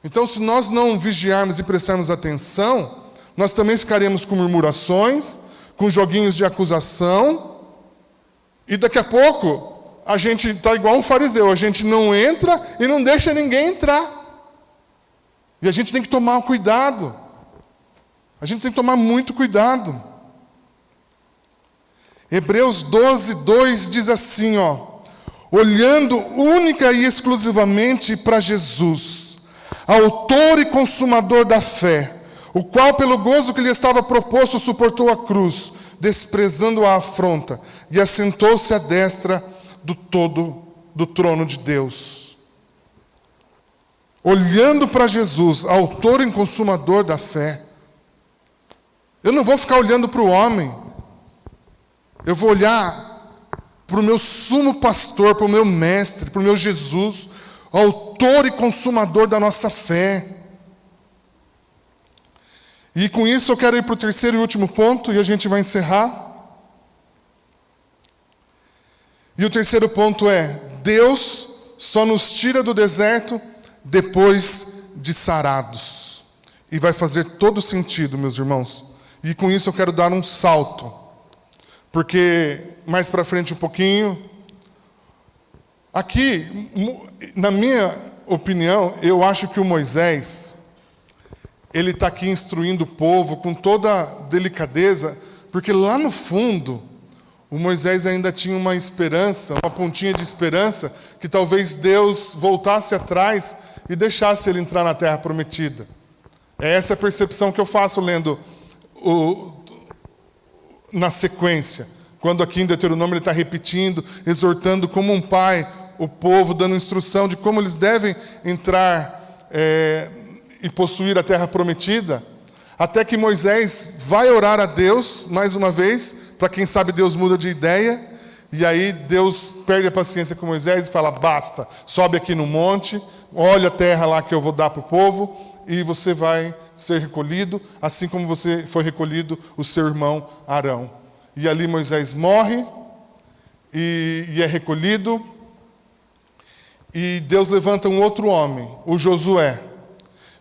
Então, se nós não vigiarmos e prestarmos atenção, nós também ficaremos com murmurações, com joguinhos de acusação, e daqui a pouco a gente está igual um fariseu, a gente não entra e não deixa ninguém entrar. E a gente tem que tomar cuidado. A gente tem que tomar muito cuidado. Hebreus 12:2 diz assim, olhando única e exclusivamente para Jesus, autor e consumador da fé, o qual pelo gozo que lhe estava proposto suportou a cruz, desprezando a afronta, e assentou-se à destra do trono de Deus. Olhando para Jesus, autor e consumador da fé, eu não vou ficar olhando para o homem, eu vou olhar para o meu sumo pastor, para o meu mestre, para o meu Jesus, autor e consumador da nossa fé. E com isso eu quero ir para o terceiro e último ponto, e a gente vai encerrar. E o terceiro ponto é: Deus só nos tira do deserto depois de sarados. E vai fazer todo sentido, meus irmãos. E com isso eu quero dar um salto. Porque mais para frente um pouquinho, aqui, na minha opinião, eu acho que o Moisés, ele está aqui instruindo o povo com toda delicadeza, porque lá no fundo, o Moisés ainda tinha uma esperança, uma pontinha de esperança, que talvez Deus voltasse atrás e deixasse ele entrar na terra prometida. É essa a percepção que eu faço lendo na sequência. Quando aqui em Deuteronômio ele está repetindo, exortando como um pai, o povo, dando instrução de como eles devem entrar e possuir a terra prometida, até que Moisés vai orar a Deus, mais uma vez, para quem sabe Deus muda de ideia, e aí Deus perde a paciência com Moisés e fala: basta, sobe aqui no monte, olha a terra lá que eu vou dar para o povo, e você vai ser recolhido, assim como você foi recolhido o seu irmão Arão. E ali Moisés morre, e é recolhido, e Deus levanta um outro homem, o Josué.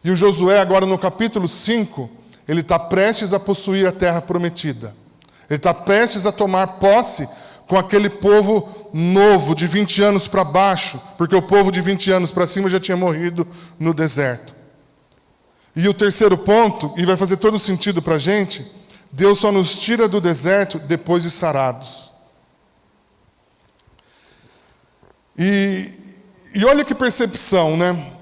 E o Josué, agora no capítulo 5, ele está prestes a possuir a terra prometida. Ele está prestes a tomar posse com aquele povo novo, de 20 anos para baixo, porque o povo de 20 anos para cima já tinha morrido no deserto. E o terceiro ponto, e vai fazer todo sentido para a gente: Deus só nos tira do deserto depois de sarados. E olha que percepção, né?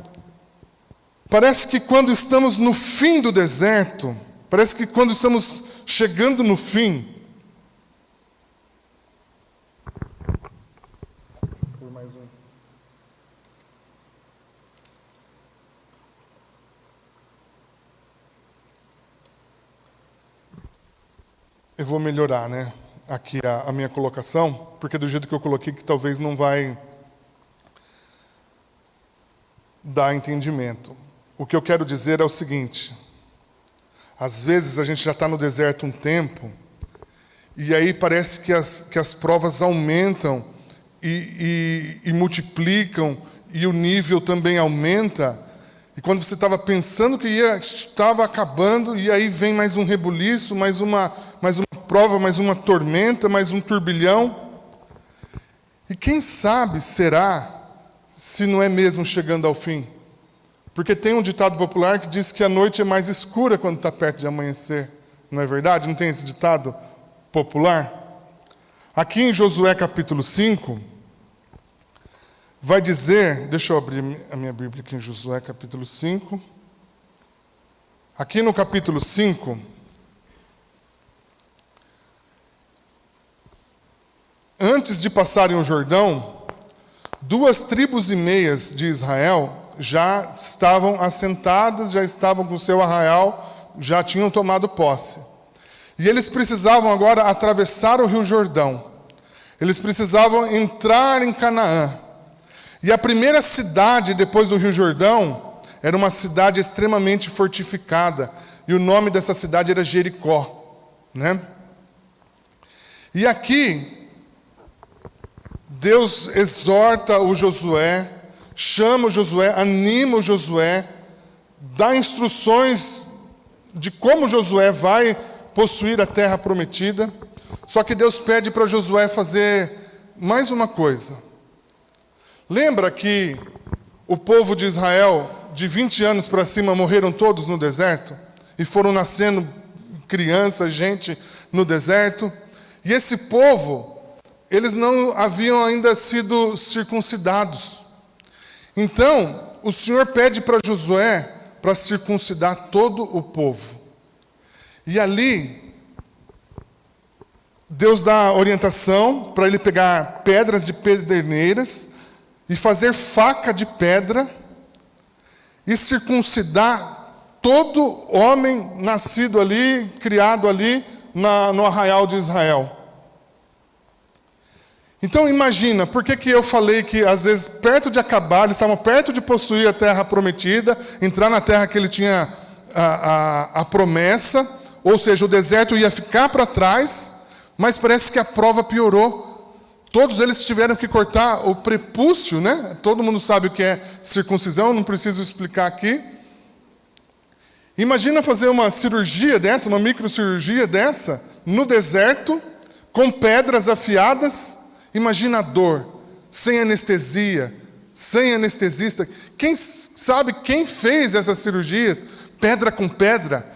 Parece que quando estamos no fim do deserto, parece que quando estamos chegando no fim, eu vou melhorar, né, aqui a minha colocação, porque do jeito que eu coloquei, que talvez não vai dar entendimento. O que eu quero dizer é o seguinte: às vezes a gente já está no deserto um tempo, e aí parece que as provas aumentam e multiplicam, e o nível também aumenta, e quando você estava pensando que estava acabando, e aí vem mais um rebuliço, mais uma prova, mais uma tormenta, mais um turbilhão. E quem sabe será se não é mesmo chegando ao fim? Porque tem um ditado popular que diz que a noite é mais escura quando está perto de amanhecer. Não é verdade? Não tem esse ditado popular? Aqui em Josué capítulo 5, vai dizer, deixa eu abrir a minha Bíblia aqui em Josué capítulo 5. Aqui no capítulo 5, antes de passarem o Jordão, 2,5 tribos de Israel já estavam assentadas, já estavam com o seu arraial, já tinham tomado posse. E eles precisavam agora atravessar o rio Jordão. Eles precisavam entrar em Canaã. E a primeira cidade depois do rio Jordão era uma cidade extremamente fortificada. E o nome dessa cidade era Jericó, né? E aqui Deus exorta o Josué, chama o Josué, anima o Josué, dá instruções de como Josué vai possuir a terra prometida. Só que Deus pede para Josué fazer mais uma coisa. Lembra que o povo de Israel, de 20 anos para cima, morreram todos no deserto? E foram nascendo crianças, gente no deserto? E esse povo, eles não haviam ainda sido circuncidados. Então, o Senhor pede para Josué para circuncidar todo o povo. E ali, Deus dá a orientação para ele pegar pedras de pederneiras e fazer faca de pedra e circuncidar todo homem nascido ali, criado ali no arraial de Israel. Então imagina, por que eu falei que às vezes perto de acabar, eles estavam perto de possuir a terra prometida, entrar na terra que ele tinha a promessa, ou seja, o deserto ia ficar para trás, mas parece que a prova piorou. Todos eles tiveram que cortar o prepúcio, né? Todo mundo sabe o que é circuncisão, não preciso explicar aqui. Imagina fazer uma cirurgia dessa, uma microcirurgia dessa, no deserto, com pedras afiadas. Imagina a dor, sem anestesia, sem anestesista. Quem sabe quem fez essas cirurgias, pedra com pedra?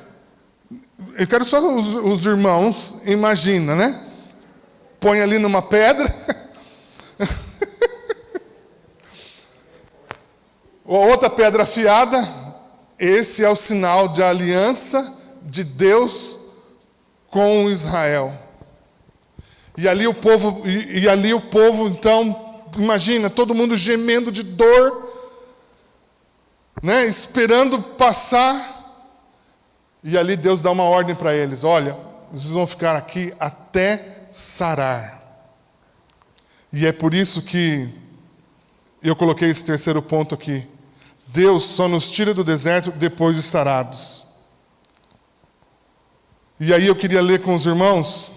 Eu quero só os irmãos, imagina, né? Põe ali numa pedra. Outra pedra afiada. Esse é o sinal de aliança de Deus com Israel. E ali o povo, então, imagina, todo mundo gemendo de dor, né, esperando passar. E ali Deus dá uma ordem para eles: olha, vocês vão ficar aqui até sarar. E é por isso que eu coloquei esse terceiro ponto aqui. Deus só nos tira do deserto depois de sarados. E aí eu queria ler com os irmãos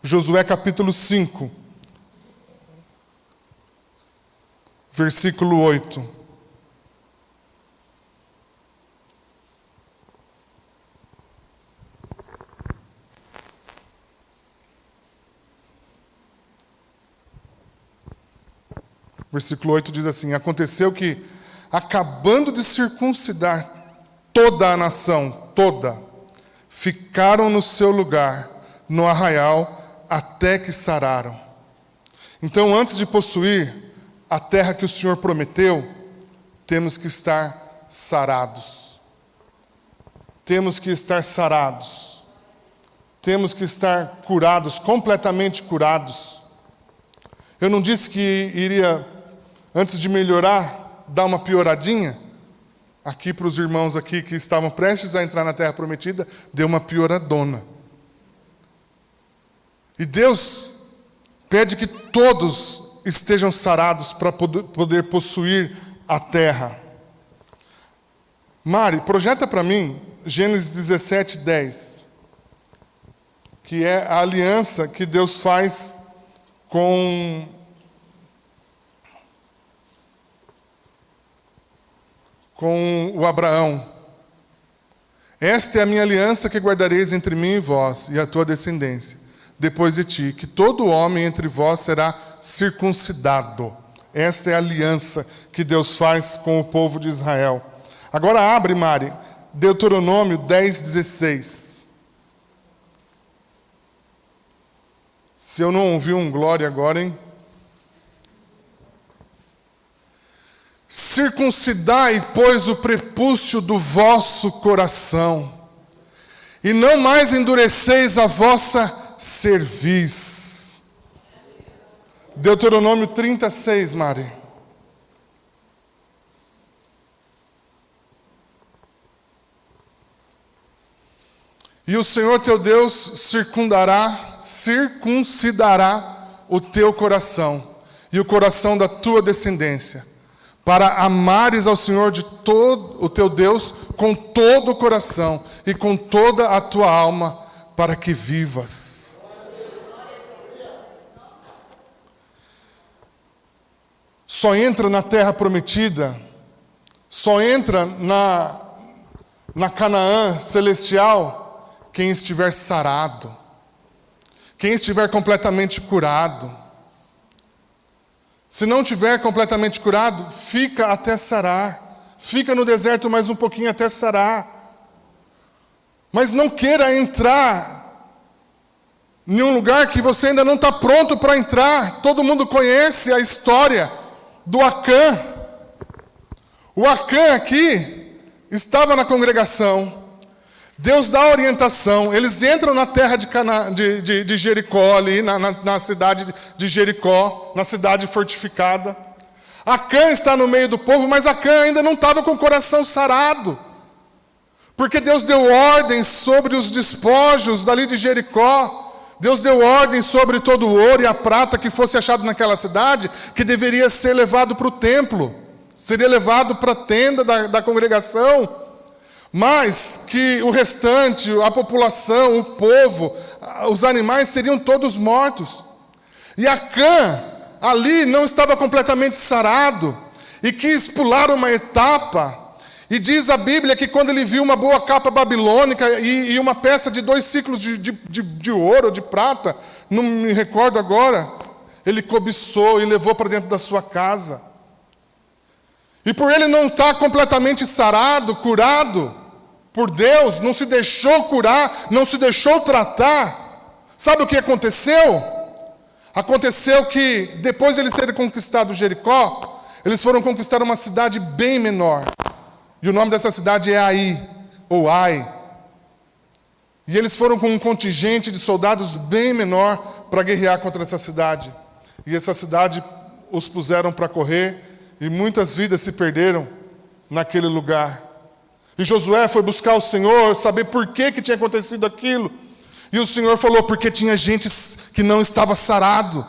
Josué capítulo 5, versículo 8. Versículo 8 diz assim: aconteceu que, acabando de circuncidar toda a nação, toda, ficaram no seu lugar, no arraial, até que sararam. Então, antes de possuir a terra que o Senhor prometeu, temos que estar sarados. Temos que estar sarados. Temos que estar curados, completamente curados. Eu não disse que iria, antes de melhorar, dar uma pioradinha? Aqui para os irmãos aqui que estavam prestes a entrar na terra prometida, deu uma pioradona. E Deus pede que todos estejam sarados para poder possuir a terra. Mari, projeta para mim Gênesis 17, 10. Que é a aliança que Deus faz com o Abraão. Esta é a minha aliança que guardareis entre mim e vós e a tua descendência, depois de ti, que todo homem entre vós será circuncidado. Esta é a aliança que Deus faz com o povo de Israel. Agora abre, Mari, Deuteronômio 10, 16. Se eu não ouvi um glória agora, hein? Circuncidai, pois, o prepúcio do vosso coração, e não mais endureceis a vossa cerviz. Deuteronômio 36, Mari. E o Senhor teu Deus circuncidará o teu coração e o coração da tua descendência, para amares ao Senhor de todo o teu Deus com todo o coração e com toda a tua alma, para que vivas. Só entra na terra prometida, só entra na Canaã celestial quem estiver sarado, quem estiver completamente curado. Se não tiver completamente curado, fica até sarar. Fica no deserto mais um pouquinho até sarar. Mas não queira entrar em um lugar que você ainda não está pronto para entrar. Todo mundo conhece a história do Acã. O Acã aqui estava na congregação. Deus dá orientação. Eles entram na terra de Jericó, ali na cidade de Jericó, na cidade fortificada. Acã está no meio do povo, mas Acã ainda não estava com o coração sarado. Porque Deus deu ordem sobre os despojos dali de Jericó. Deus deu ordem sobre todo o ouro e a prata que fosse achado naquela cidade, que deveria ser levado para o templo. Seria levado para a tenda da congregação. Mas que o restante, a população, o povo, os animais seriam todos mortos. E Acã ali não estava completamente sarado e quis pular uma etapa. E diz a Bíblia que quando ele viu uma boa capa babilônica e uma peça de 2 ciclos de ouro, de prata, não me recordo agora, ele cobiçou e levou para dentro da sua casa. E por ele não estar completamente sarado, curado por Deus, não se deixou curar, não se deixou tratar, sabe o que aconteceu? Aconteceu que depois de eles terem conquistado Jericó, eles foram conquistar uma cidade bem menor. E o nome dessa cidade é Ai, ou Ai. E eles foram com um contingente de soldados bem menor para guerrear contra essa cidade. E essa cidade os puseram para correr, e muitas vidas se perderam naquele lugar. E Josué foi buscar o Senhor, saber por que tinha acontecido aquilo. E o Senhor falou, porque tinha gente que não estava sarado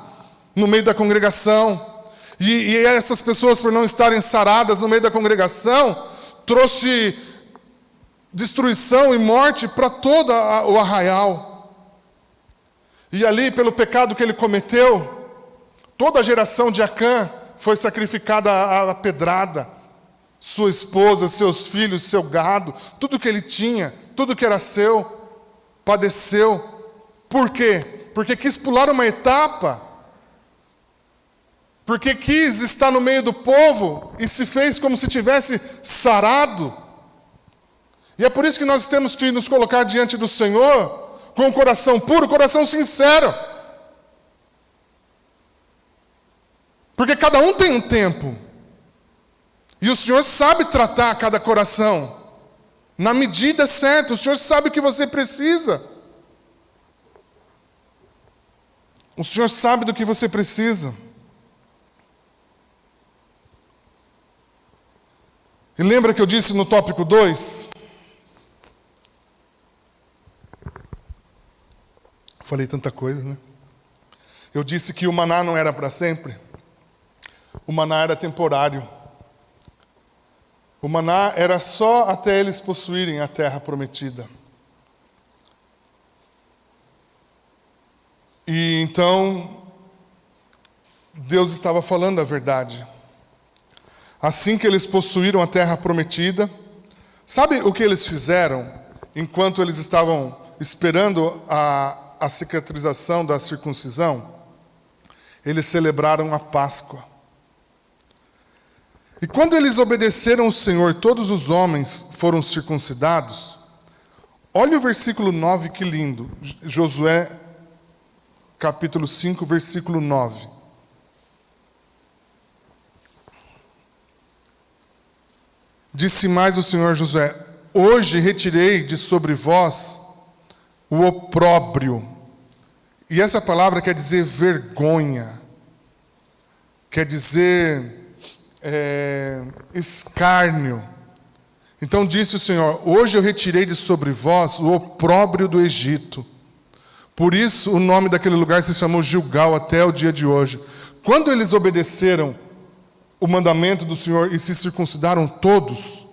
no meio da congregação. E essas pessoas, por não estarem saradas no meio da congregação, trouxe destruição e morte para todo o arraial. E ali, pelo pecado que ele cometeu, toda a geração de Acã foi sacrificada à pedrada. Sua esposa, seus filhos, seu gado, tudo que ele tinha, tudo que era seu, padeceu. Por quê? Porque quis pular uma etapa. Porque quis estar no meio do povo e se fez como se tivesse sarado. E é por isso que nós temos que nos colocar diante do Senhor com o coração puro, coração sincero. Porque cada um tem um tempo. E o Senhor sabe tratar cada coração na medida certa. O Senhor sabe o que você precisa. O Senhor sabe do que você precisa. E lembra que eu disse no tópico 2? Falei tanta coisa, né? Eu disse que o maná não era para sempre. O maná era temporário. O maná era só até eles possuírem a terra prometida. E então, Deus estava falando a verdade. Assim que eles possuíram a terra prometida, sabe o que eles fizeram enquanto eles estavam esperando a cicatrização da circuncisão? Eles celebraram a Páscoa. E quando eles obedeceram ao Senhor, todos os homens foram circuncidados. Olha o versículo 9, que lindo. Josué, capítulo 5, versículo 9. Disse mais o Senhor a Josué: hoje retirei de sobre vós o opróbrio. E essa palavra quer dizer vergonha. Quer dizer escárnio. Então disse o Senhor: hoje eu retirei de sobre vós o opróbrio do Egito. Por isso o nome daquele lugar se chamou Gilgal até o dia de hoje. Quando eles obedeceram o mandamento do Senhor e se circuncidaram todos,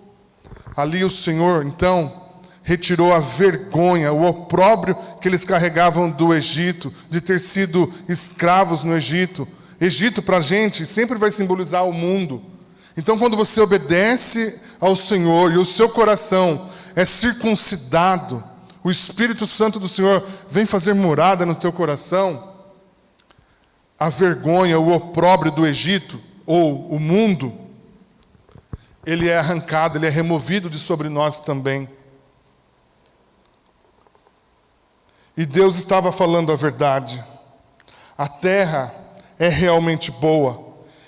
ali o Senhor então retirou a vergonha, o opróbrio que eles carregavam do Egito, de ter sido escravos no Egito. Egito para a gente sempre vai simbolizar o mundo. Então quando você obedece ao Senhor e o seu coração é circuncidado, o Espírito Santo do Senhor vem fazer morada no teu coração, a vergonha, o opróbrio do Egito, ou o mundo, ele é arrancado, ele é removido de sobre nós também. E Deus estava falando a verdade. A terra é realmente boa.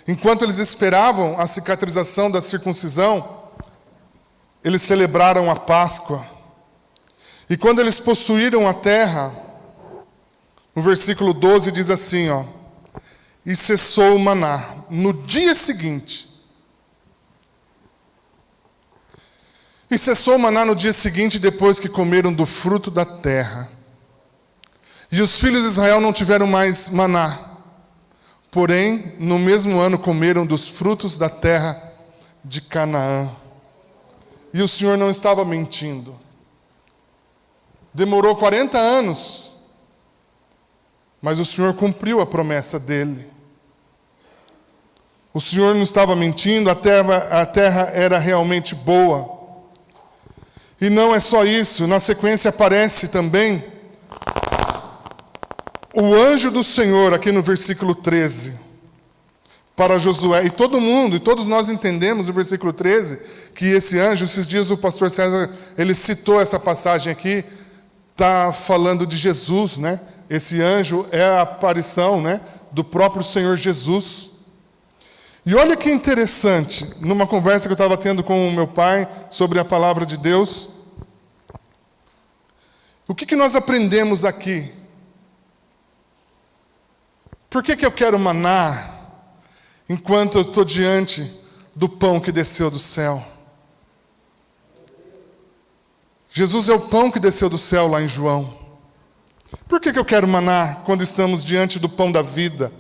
Enquanto eles esperavam a cicatrização da circuncisão, eles celebraram a Páscoa. E quando eles possuíram a terra, no versículo 12 diz assim, e cessou o maná no dia seguinte. E cessou o maná no dia seguinte, depois que comeram do fruto da terra. E os filhos de Israel não tiveram mais maná. Porém, no mesmo ano comeram dos frutos da terra de Canaã. E o Senhor não estava mentindo. Demorou 40 anos, mas o Senhor cumpriu a promessa dele. O Senhor não estava mentindo, a terra era realmente boa. E não é só isso, na sequência aparece também o anjo do Senhor, aqui no versículo 13, para Josué. E todos nós entendemos no versículo 13, que esse anjo, esses dias o pastor César, ele citou essa passagem aqui, está falando de Jesus, né? Esse anjo é a aparição, né, do próprio Senhor Jesus. E olha que interessante, numa conversa que eu estava tendo com o meu pai sobre a palavra de Deus, o que nós aprendemos aqui? Por que eu quero maná enquanto eu estou diante do pão que desceu do céu? Jesus é o pão que desceu do céu lá em João. Por que eu quero maná quando estamos diante do pão da vida?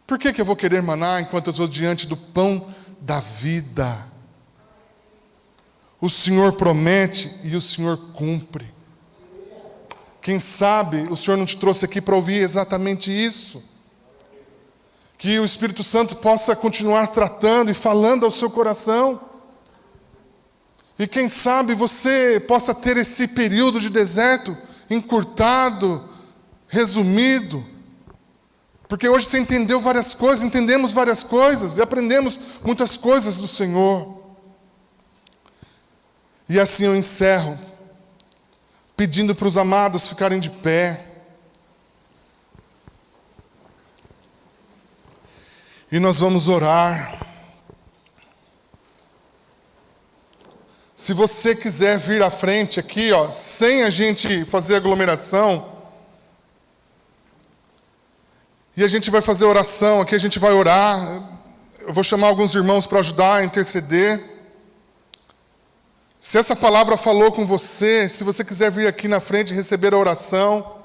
Por que eu vou querer maná enquanto eu estou diante do pão da vida? O Senhor promete e o Senhor cumpre. Quem sabe o Senhor não te trouxe aqui para ouvir exatamente isso. Que o Espírito Santo possa continuar tratando e falando ao seu coração. E quem sabe você possa ter esse período de deserto encurtado, resumido. Porque hoje você entendeu várias coisas, entendemos várias coisas e aprendemos muitas coisas do Senhor. E assim eu encerro, pedindo para os amados ficarem de pé. E nós vamos orar. Se você quiser vir à frente aqui, sem a gente fazer aglomeração, e a gente vai fazer oração, aqui a gente vai orar. Eu vou chamar alguns irmãos para ajudar a interceder. Se essa palavra falou com você, se você quiser vir aqui na frente e receber a oração,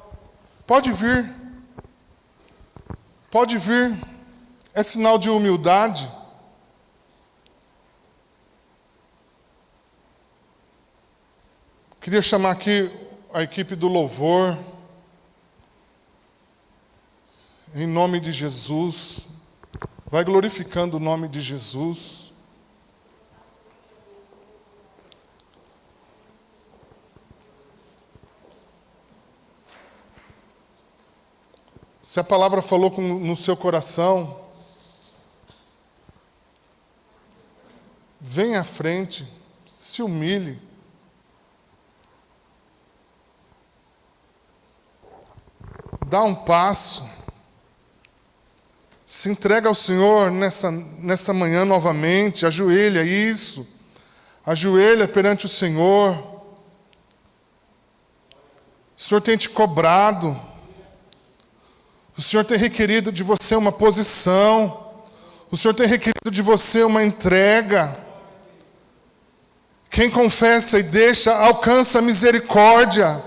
pode vir. Pode vir. É sinal de humildade. Queria chamar aqui a equipe do louvor. Em nome de Jesus. Vai glorificando o nome de Jesus. Se a palavra falou no seu coração, venha à frente, se humilhe. Dá um passo. Se entrega ao Senhor nessa manhã novamente. Ajoelha isso. Ajoelha perante o Senhor. O Senhor tem te cobrado. O Senhor tem requerido de você uma posição. O Senhor tem requerido de você uma entrega. Quem confessa e deixa, alcança a misericórdia.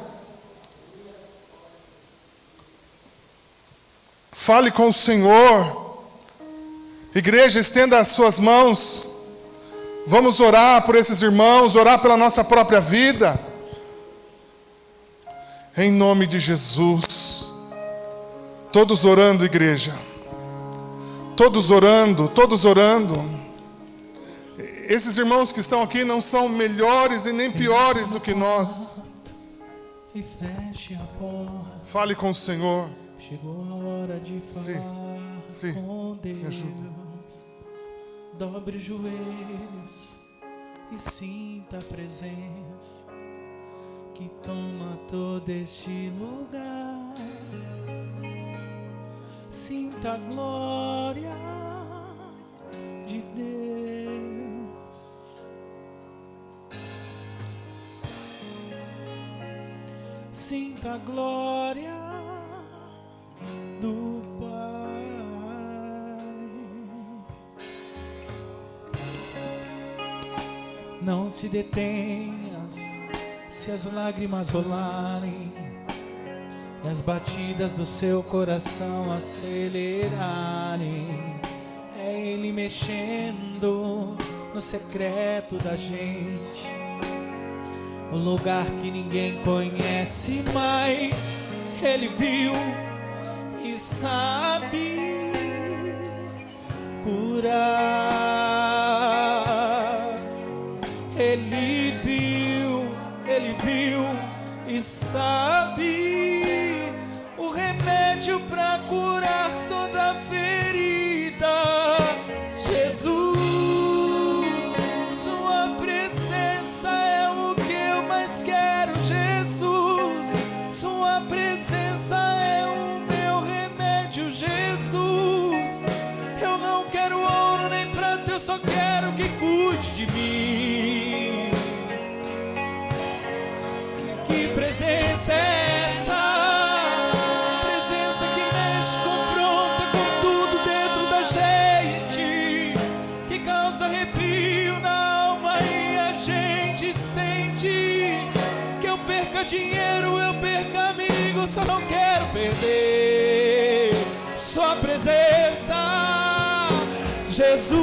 Fale com o Senhor. Igreja, estenda as suas mãos. Vamos orar por esses irmãos, orar pela nossa própria vida. Em nome de Jesus. Todos orando, igreja. Todos orando, todos orando. Esses irmãos que estão aqui não são melhores e nem piores do que nós. Fale com o Senhor. Chegou a hora de falar com Deus. Me ajuda. Dobre os joelhos e sinta a presença que toma todo este lugar. Sinta a glória de Deus. Sinta a glória do Pai. Não se detenhas se as lágrimas rolarem e as batidas do seu coração acelerarem. É Ele mexendo no secreto da gente, o lugar que ninguém conhece, mas Ele viu e sabe curar. Ele viu e sabe o remédio para curar toda ferida. Jesus, sua presença é o que eu mais quero. Jesus, sua presença é o meu remédio. Jesus, eu não quero ouro nem prata, eu só quero que cuide de mim. Que presença é essa? Presença que mexe, confronta com tudo dentro da gente, que causa arrepio na alma e a gente sente. Que eu perca dinheiro, eu perca amigo, só não quero perder sua presença. Jesus,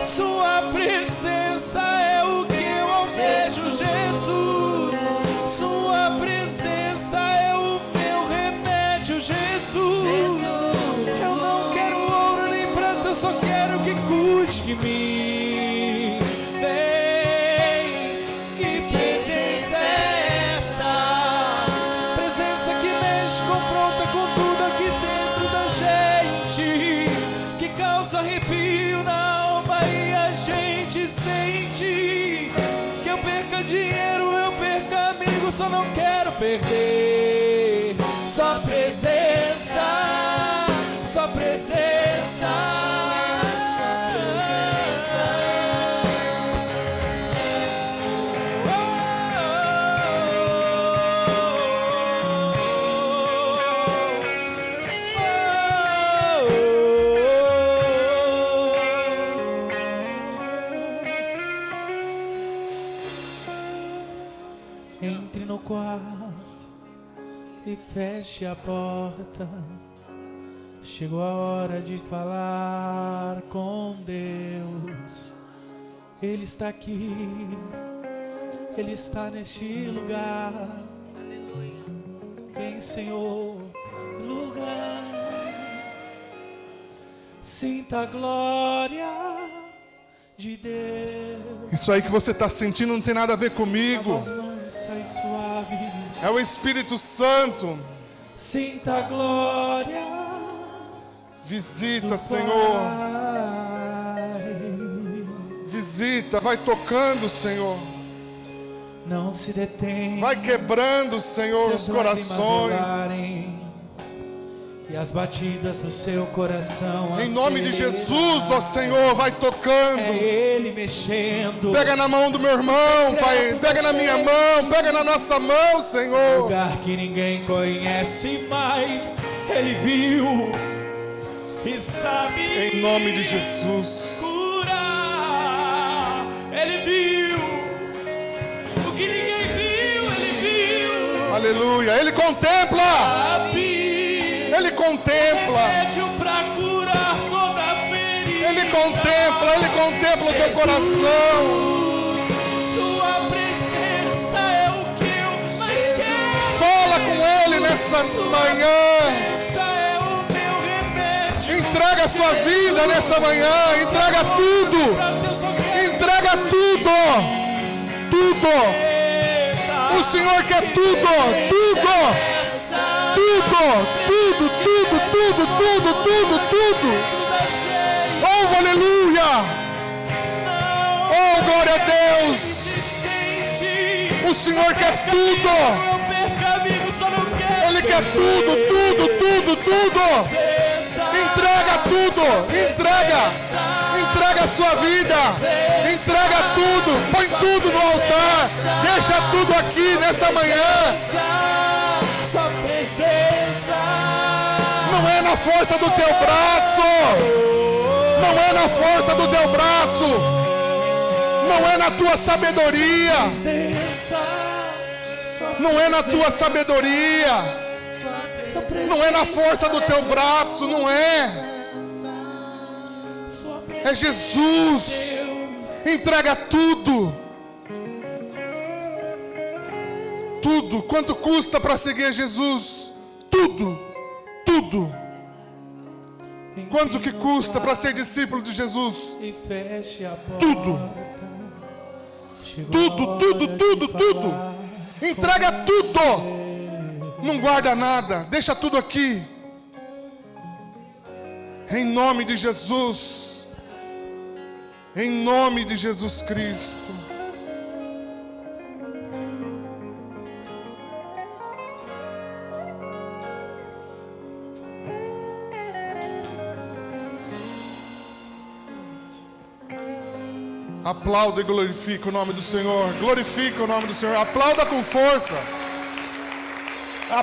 sua presença é o que eu almejo. Jesus, sua presença é o meu remédio. Jesus, eu não quero ouro nem prata, eu só quero que cuide de mim. Vem, que presença é essa? Presença que mexe, confronta com tudo aqui dentro da gente, que causa arrepio na alma e a gente sente. Que eu perca dinheiro, eu perca amigo, só não quero perder sua presença, sua presença. Entre no quarto e feche a porta. Chegou a hora de falar com Deus. Ele está aqui, Ele está neste lugar. Vem, Senhor, lugar. Sinta a glória de Deus. Isso aí que você está sentindo não tem nada a ver comigo. E suave. É o Espírito Santo. Sinta a glória. Visita, Senhor. Visita, vai tocando, Senhor. Não se detém. Vai quebrando, Senhor, os corações. E as batidas do seu coração. Em nome de Jesus, ó Senhor, vai tocando. É Ele mexendo. Pega na mão do meu irmão, Pai. Pega na minha mão, pega na nossa mão, Senhor. Lugar que ninguém conhece, mas Ele viu e sabe. Em nome de Jesus. Curar. Ele viu o que ninguém viu. Ele viu. Aleluia. Ele contempla. Sabe. Ele contempla. Ele contempla o teu coração. Sua presença é o que eu mais quero. Fala com Ele nessa manhã. Essa é o meu remédio. Entrega a sua vida nessa manhã. Entrega tudo. Entrega tudo. Tudo. O Senhor quer tudo. Tudo. Tudo. Oh, aleluia. Oh, glória a Deus. O Senhor quer tudo. Ele quer tudo, tudo, tudo, tudo. Entrega tudo, entrega a sua vida, entrega tudo, põe tudo no altar, deixa tudo aqui nessa manhã. Sua presença. Não é na força do teu braço, não é na força do teu braço, não é na tua sabedoria, não é na tua sabedoria, não é na força do teu braço, não é. É Jesus. Entrega tudo. Tudo. Quanto custa para seguir Jesus? Tudo. Tudo. Quanto que custa para ser discípulo de Jesus? Tudo. Tudo, tudo, tudo, tudo. Entrega tudo. Não guarda nada. Deixa tudo aqui. Em nome de Jesus. Em nome de Jesus Cristo. Aplauda e glorifica o nome do Senhor. Glorifica o nome do Senhor. Aplauda com força.